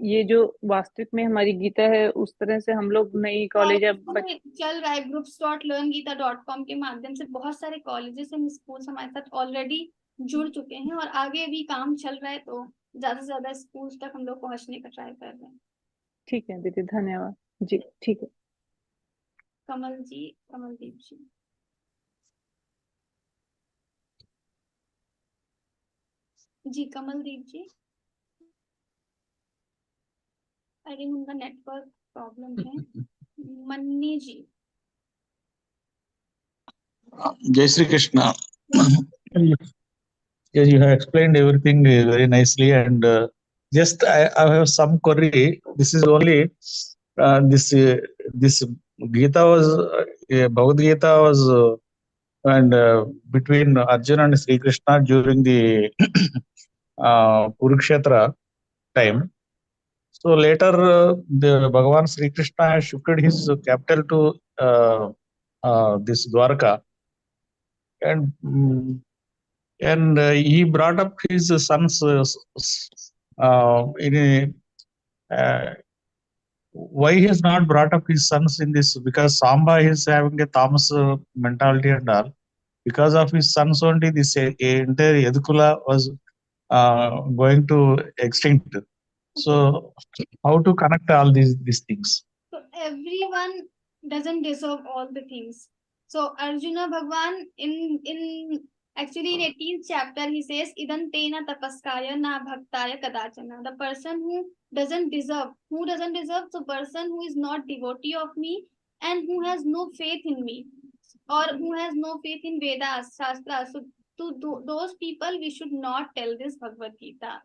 ये जो वास्तविक में हमारी गीता है उस तरह से हम लोग नई कॉलेज चल रहा है groups.learngita.com के माध्यम से बहुत सारे कॉलेजेस एंड स्कूल्स हमारे साथ ऑलरेडी जुड़ चुके हैं और आगे भी काम चल रहा है, तो ज्यादा से ज्यादा स्कूल्स तक हम लोग पहुंचने का ट्राई कर रहे हैं। ठीक है दीदी, धन्यवाद जी। ठीक है। कमलदीप जी। जी कमलदीप जी, आई थिंक उनका नेटवर्क प्रॉब्लम है। मन्नी जी। Jai Shri Krishna. Yes, you have explained everything very nicely, and just I have some query. This is only this Gita was Bhagavad Gita was and between Arjuna and Sri Krishna during the Kurukshetra time. So later, the Bhagavan Sri Krishna has shifted his capital to this Dwarka, and he brought up his sons why he has not brought up his sons in this, because Samba is having a tamas mentality and all. Because of his sons only, this entire Yadukula was going to extinct. So how to connect all these things? So everyone doesn't deserve all the things. So Arjuna Bhagwan in actually in 18th chapter he says idam tena tapaskaya na bhaktaya kadachana. The person who doesn't deserve, the person who is not devotee of me and who has no faith in me or who has no faith in Vedas, Shastras. So to those people we should not tell this Bhagavad Gita.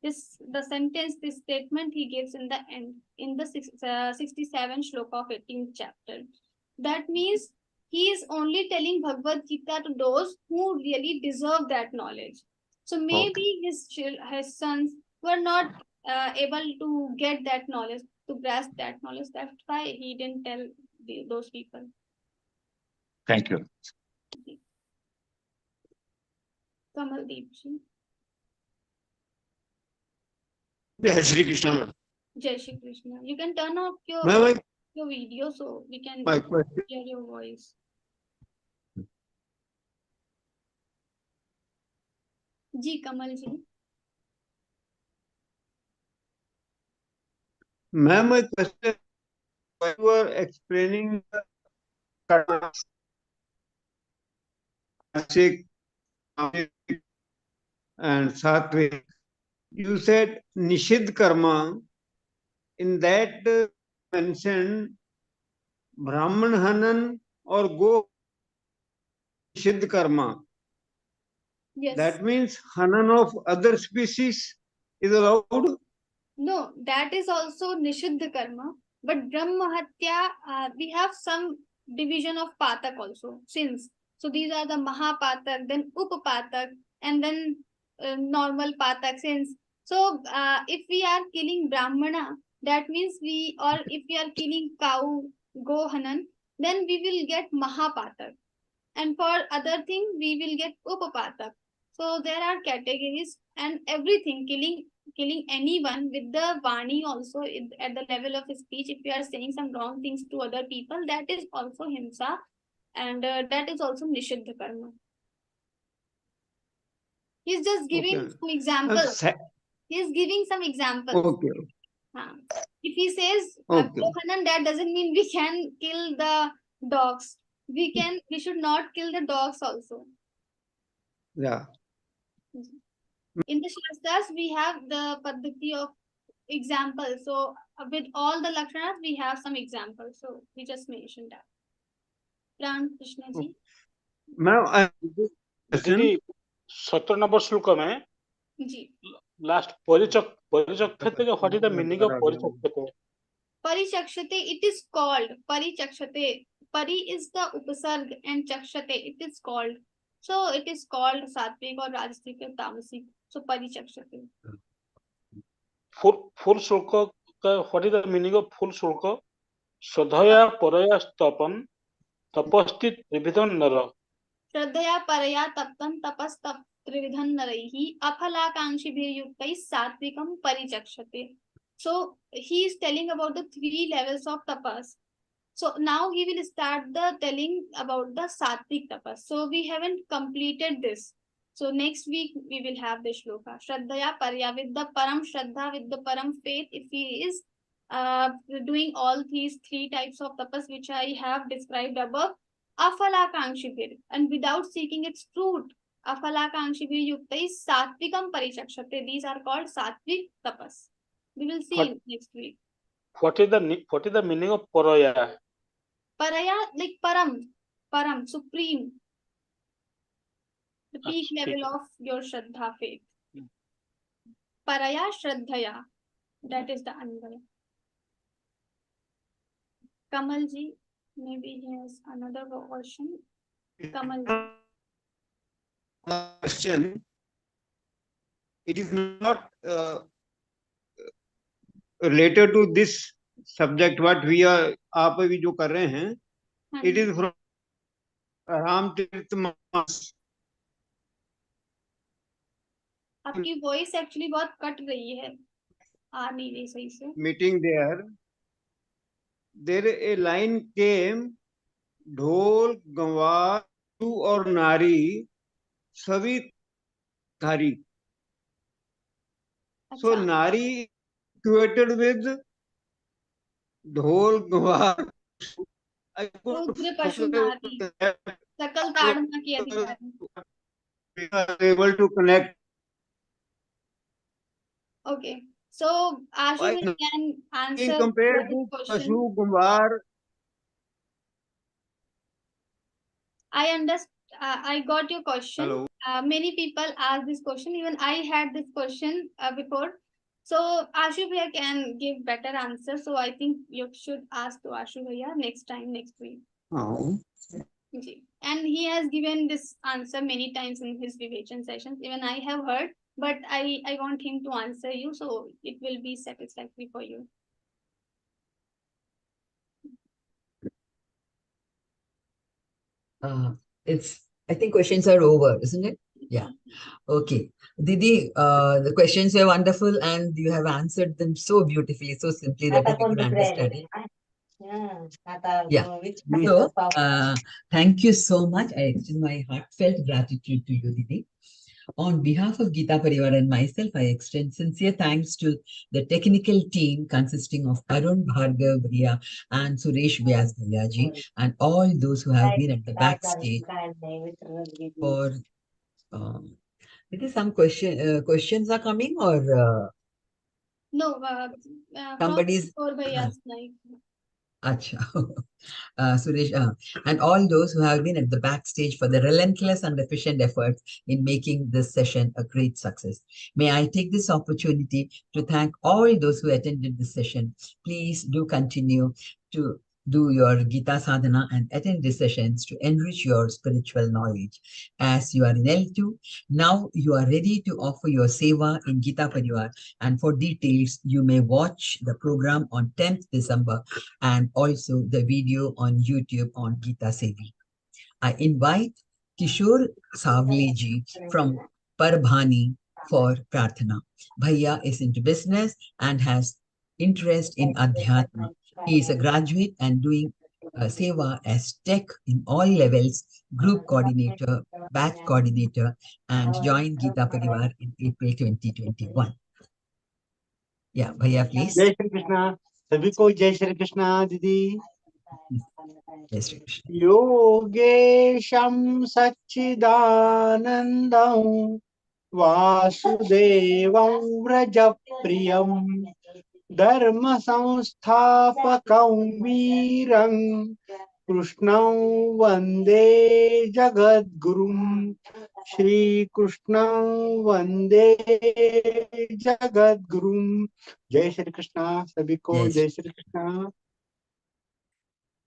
The sentence, this statement he gives in the end, in the 67 shloka of 18th chapter. That means he is only telling Bhagavad Gita to those who really deserve that knowledge. So maybe his sons were not able to get that knowledge, to grasp that knowledge. That's why he didn't tell those people. Thank you. Kamaldeep ji. Jai Shri Krishna. Jai Shri Krishna. You can turn off your video so we can hear your voice. Ji Kamal ji. Ma'am, my question, while you were explaining the karma, and sattvic, you said nishid karma. In that mentioned Brahman hanan और गो निषिद्ध Karma. Yes. That means hanan of other species is allowed. No, that is also Nishiddha karma. But Brahma Hatya, we have some division of Patak also, sins. So these are the Mahapatak, then Upapatak, and then normal Patak sins. So if we are killing Brahmana, that means if we are killing cow, Gohanan, then we will get Mahapatak. And for other thing, we will get Upapatak. So there are categories, and everything, killing anyone with the Vani also at the level of speech, if we are saying some wrong things to other people, that is also Himsa, and that is also Nishiddha karma. He's just giving Okay. some examples. He's giving some examples. Okay. If he says Okay. Gohanan, that doesn't mean we can kill the dogs. We should not kill the dogs also. Yeah. In the Shastras, we have the Paddhati of examples. So with all the Lakshanas, we have some examples. So we just mentioned that. Pran Krishna ji. Ma'am, दीदी 17 number श्लोक में जी. Last परिचक्षते का what is the meaning of परिचक्षते? Parichakshate, it is called Parichakshate. Pari is the upasarg and chakshate, it is called. So it is called Satvik or Rajasic or Tamasic. So Parichakshate. Full श्लोक का what is the meaning of full श्लोक? श्रद्धया परया स्तपन तपस्ति त्रिविधं नर. Shraddhaya paraya taptam tapastap trividhan naraihi aphalakangshiभिर्युक्तैः सात्विकं परिचक्षते. So he is telling about the 3 levels of tapas. So now he will start the telling about the sattvic tapas. So we haven't completed this. So next week we will have the shloka. Shraddhaya parya, with the param shraddha, with the param faith, if he is doing all these 3 types of tapas which I have described above, afalakankshibhir, and without seeking its fruit, afalakankshibhir yuktai sattvikam parichakshate. These are called sattvic tapas. We will see next week. What is the meaning of paraya? Paraya, like param, supreme, the peak level of your shraddha faith. Paraya shraddhaya, that is the anvaya. Kamal ji, maybe he has another question. Kamal ji. Question. It is not related to this subject what we are आप अभी जो कर रहे हैं. It is from Ramcharitmanas. आपकी voice actually बहुत cut रही है, आ नहीं रही सही से. Meeting there a line came, ढोल गंवार और नारी सभी धारी. So nari equated with ढोल गंवार. रुद्र पशु नारी सकल ताड़ना की अधिकारी. We are able to connect. Okay, so Ashu can answer compared to Pashu Gumbar. I understand. I got your question. Hello. Many people ask this question. Even I had this question before. So Ashu Bhaiya can give better answer. So I think you should ask to Ashu Bhaiya next week. Oh. And he has given this answer many times in his Vivechan sessions. Even I have heard, but I want him to answer you, so it will be satisfactory for you. I think questions are over, isn't it? Yeah. Okay. Didi, the questions were wonderful and you have answered them so beautifully, so simply that we could understand it. Yeah. So, thank you so much. I extend my heartfelt gratitude to you, Didi. On behalf of Geeta Parivar and myself, I extend sincere thanks to the technical team consisting of Arun Bhargav Bhaiya and Suresh Vyas Bhaiya ji, and all those who have been at the backstage for some questions are coming or no, somebody's from Bhaiya's life. Acha. Suresh, and all those who have been at the backstage for the relentless and efficient efforts in making this session a great success. May I take this opportunity to thank all those who attended this session. Please do continue to do your Gita sadhana and attend these sessions to enrich your spiritual knowledge. As you are in L2, now you are ready to offer your seva in Gita Parivar, and for details, you may watch the program on 10th December and also the video on YouTube on Gita Sevi. I invite Kishore Savleji from Parbhani for Prarthana. Bhaiya is into business and has interest in Adhyatma. He is a graduate and doing seva as tech in all levels, group coordinator, batch coordinator, and joined Gita Parivar in April 2021. Yeah, Bhaiya, please. जय श्री कृष्णा सभी को, जय श्री कृष्णा दीदी। Jai Shri Krishna. योगेशं सच्चिदानन्दं वासुदेवं व्रजप्रियं धर्म संस्थापकं वीरं कृष्णं वन्दे जगद्गुरुं श्रीकृष्णं वन्दे जगद्गुरुं। जय श्री कृष्णा सभी को, जय Shri Krishna.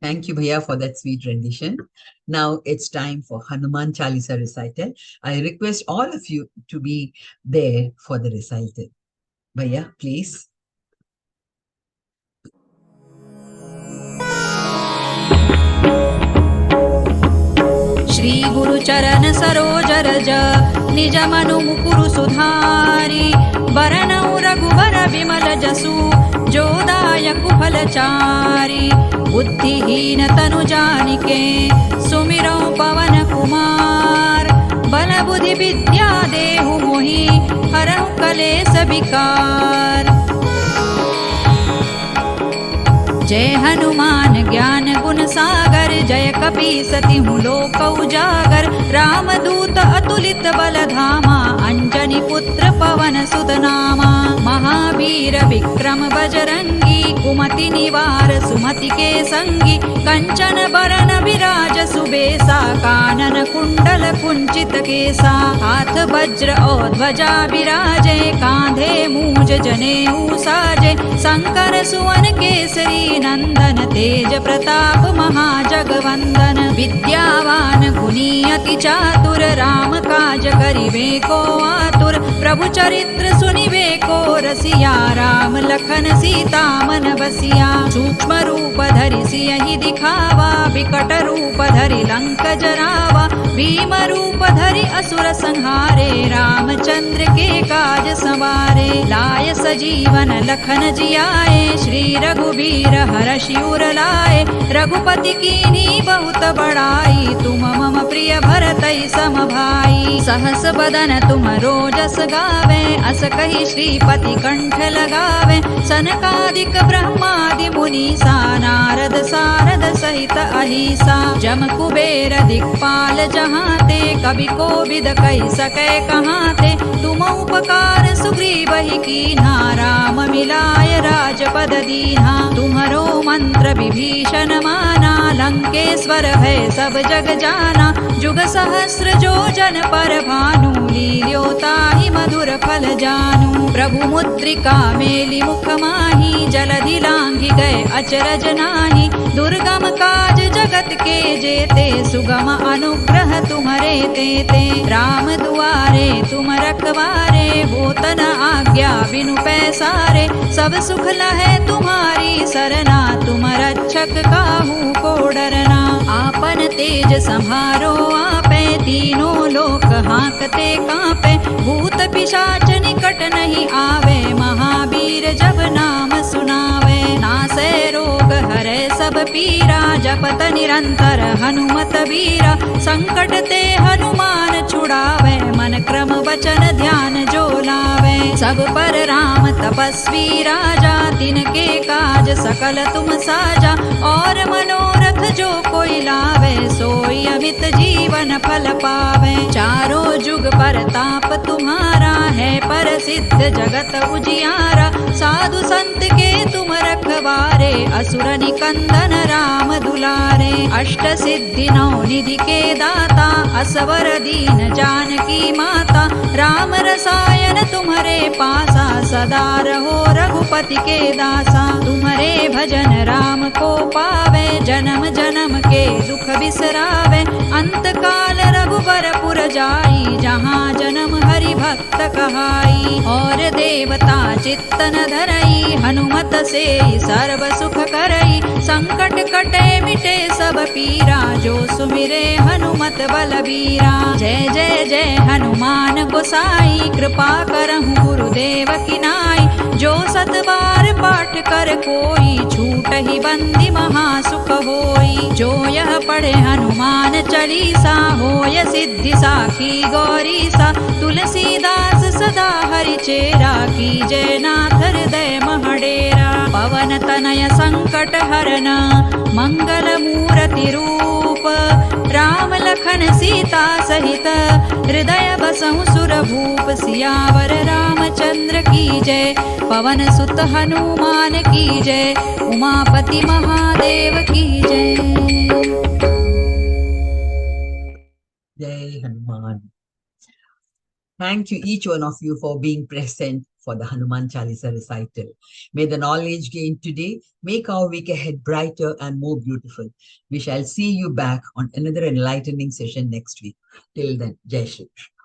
Thank you, Bhaiya, for that sweet rendition. Now it's time for Hanuman Chalisa recital. I request all of you to be there for the recital. Bhaiya, please. Shri गुरु चरण सरोज रज निज मनु मुकुरु सुधारी बरनउ रघुबर विमल जसु जो दायक फलचारी बुद्धिहीन तनु जानिके सुमिरौ पवन कुमार बल बुद्धि विद्या देहु मोहि हरहु कलेस विकार। जय हनुमान ज्ञान गुण सागर जय कपीसति लोक उजागर रामदूत अतुलित बल धामा अंजनी पुत्र पवन सुत नामा महावीर विक्रम बजरंगी कुमति निवार सुमति के संगी कंचन बरन विराज सुबेसा कानन कुंडल कुंचित केसा हाथ वज्र और ध्वजा विराजे कांधे मूज जनेऊ साजे शंकर सुवन केसरी नंदन तेज प्रताप महाजगवंदन विद्यावान गुणी अति चातुर राम काज करिबे को आतुर प्रभु चरित्र सुनिबे को रसिया राम लखन सीता मन बसिया सूक्ष्म रूप धरि सियहि दिखावा विकट रूप धरि लंक जरावा भीम रूप धरि असुर संहारे रामचंद्र के काज संवारे लाय सजीवन लखन जियाए श्री रघुबीर हरषि उर लाए रघुपति कीन्ही बहुत बड़ाई तुम मम प्रिय भरतहि सम भाई सहस बदन तुम रोजस गावे अस कहि श्रीपति कंठ लगावे सनकादिक ब्रह्मादि मुनीसा नारद सारद सहित अहिसा जम कुबेर दिक्पाल जहाते कवि कोविद कहि सकै कहाते तुम उपकार सुग्रीवहि कीन्हा राम मिलाय राजपद दीन्हा तुम्हरो मंत्र विभीषण माना लंकेश्वर है सब जग जाना जुग सहस्र जो जन पर भानु लील्यो ताहि मधुर फल जानू प्रभु मुद्रिका मेलि मुख माहि जलधि लांघि गए अचरज नाही दुर्गम काज जगत के जेते सुगम अनुग्रह तुम्हरे तेते राम दुआरे तुम रखवारे होत न आज्ञा बिनु पैसारे सब सुख लहै तुम्हारी सरना तुम रक्षक काहू को डरना आपन तेज संहारो आपे तीनों लोक हांकते कांपे भूत पिशाच निकट नहीं आवे महावीर जब नाम सुनावे नासै रोग हरै सब पीरा जपत निरंतर हनुमत वीरा संकट ते हनुमान छुड़ावे मन क्रम वचन ध्यान जो लावे सब पर राम तपस्वी राजा तिनके काज सकल तुम साजा और मनोरथ जो कोई लावे सोई अमित नित जीवन फल पावे। चारों जुग परताप तुम्हारा है प्रसिद्ध जगत उजियारा। साधु संत के तुम रखवारे असुर निकंदन राम दुलारे। अष्ट सिद्धि नौ निधि के दाता असवर दीन जानकी माता। राम रसायन तुम्हारे पासा सदा रहो रघुपति के दासा। तुम्हारे भजन राम को पावे जन्म जन्म के दुख बिसरावे। अंत काल रघुबरपुर जाई जहाँ जन्म हरि भक्त कहाई। और देवता चित्तन धरई हनुमत से सर्व सुख करई। संकट कटे मिटे सब पीरा जो सुमिरे हनुमत बलबीरा। जय जय जय हनुमान गोसाई कृपा करहु गुरुदेव की नाई। जो सत बार पाठ कर कोई छूट ही बंदी महासुख होई। जो यह पढ़े हनुमान चालीसा होय सिद्धि साखी गौरीसा। तुलसीदास सदा हरि चेरा की जय नाथ हृदय महडेरा। पवन तनय संकट हरन मंगल मूर्ति रूप। राम लखन सीता सहित हृदय बसहु सुर भूप। सियावर रामचंद्र की जय पवन सुत हनुमान की जय। उमापति महादेव की जय। Jai Hanuman. Thank you each one of you for being present for the Hanuman Chalisa recital. May the knowledge gained today make our week ahead brighter and more beautiful. We shall see you back on another enlightening session next week. Till then, Jai Shri Krishna.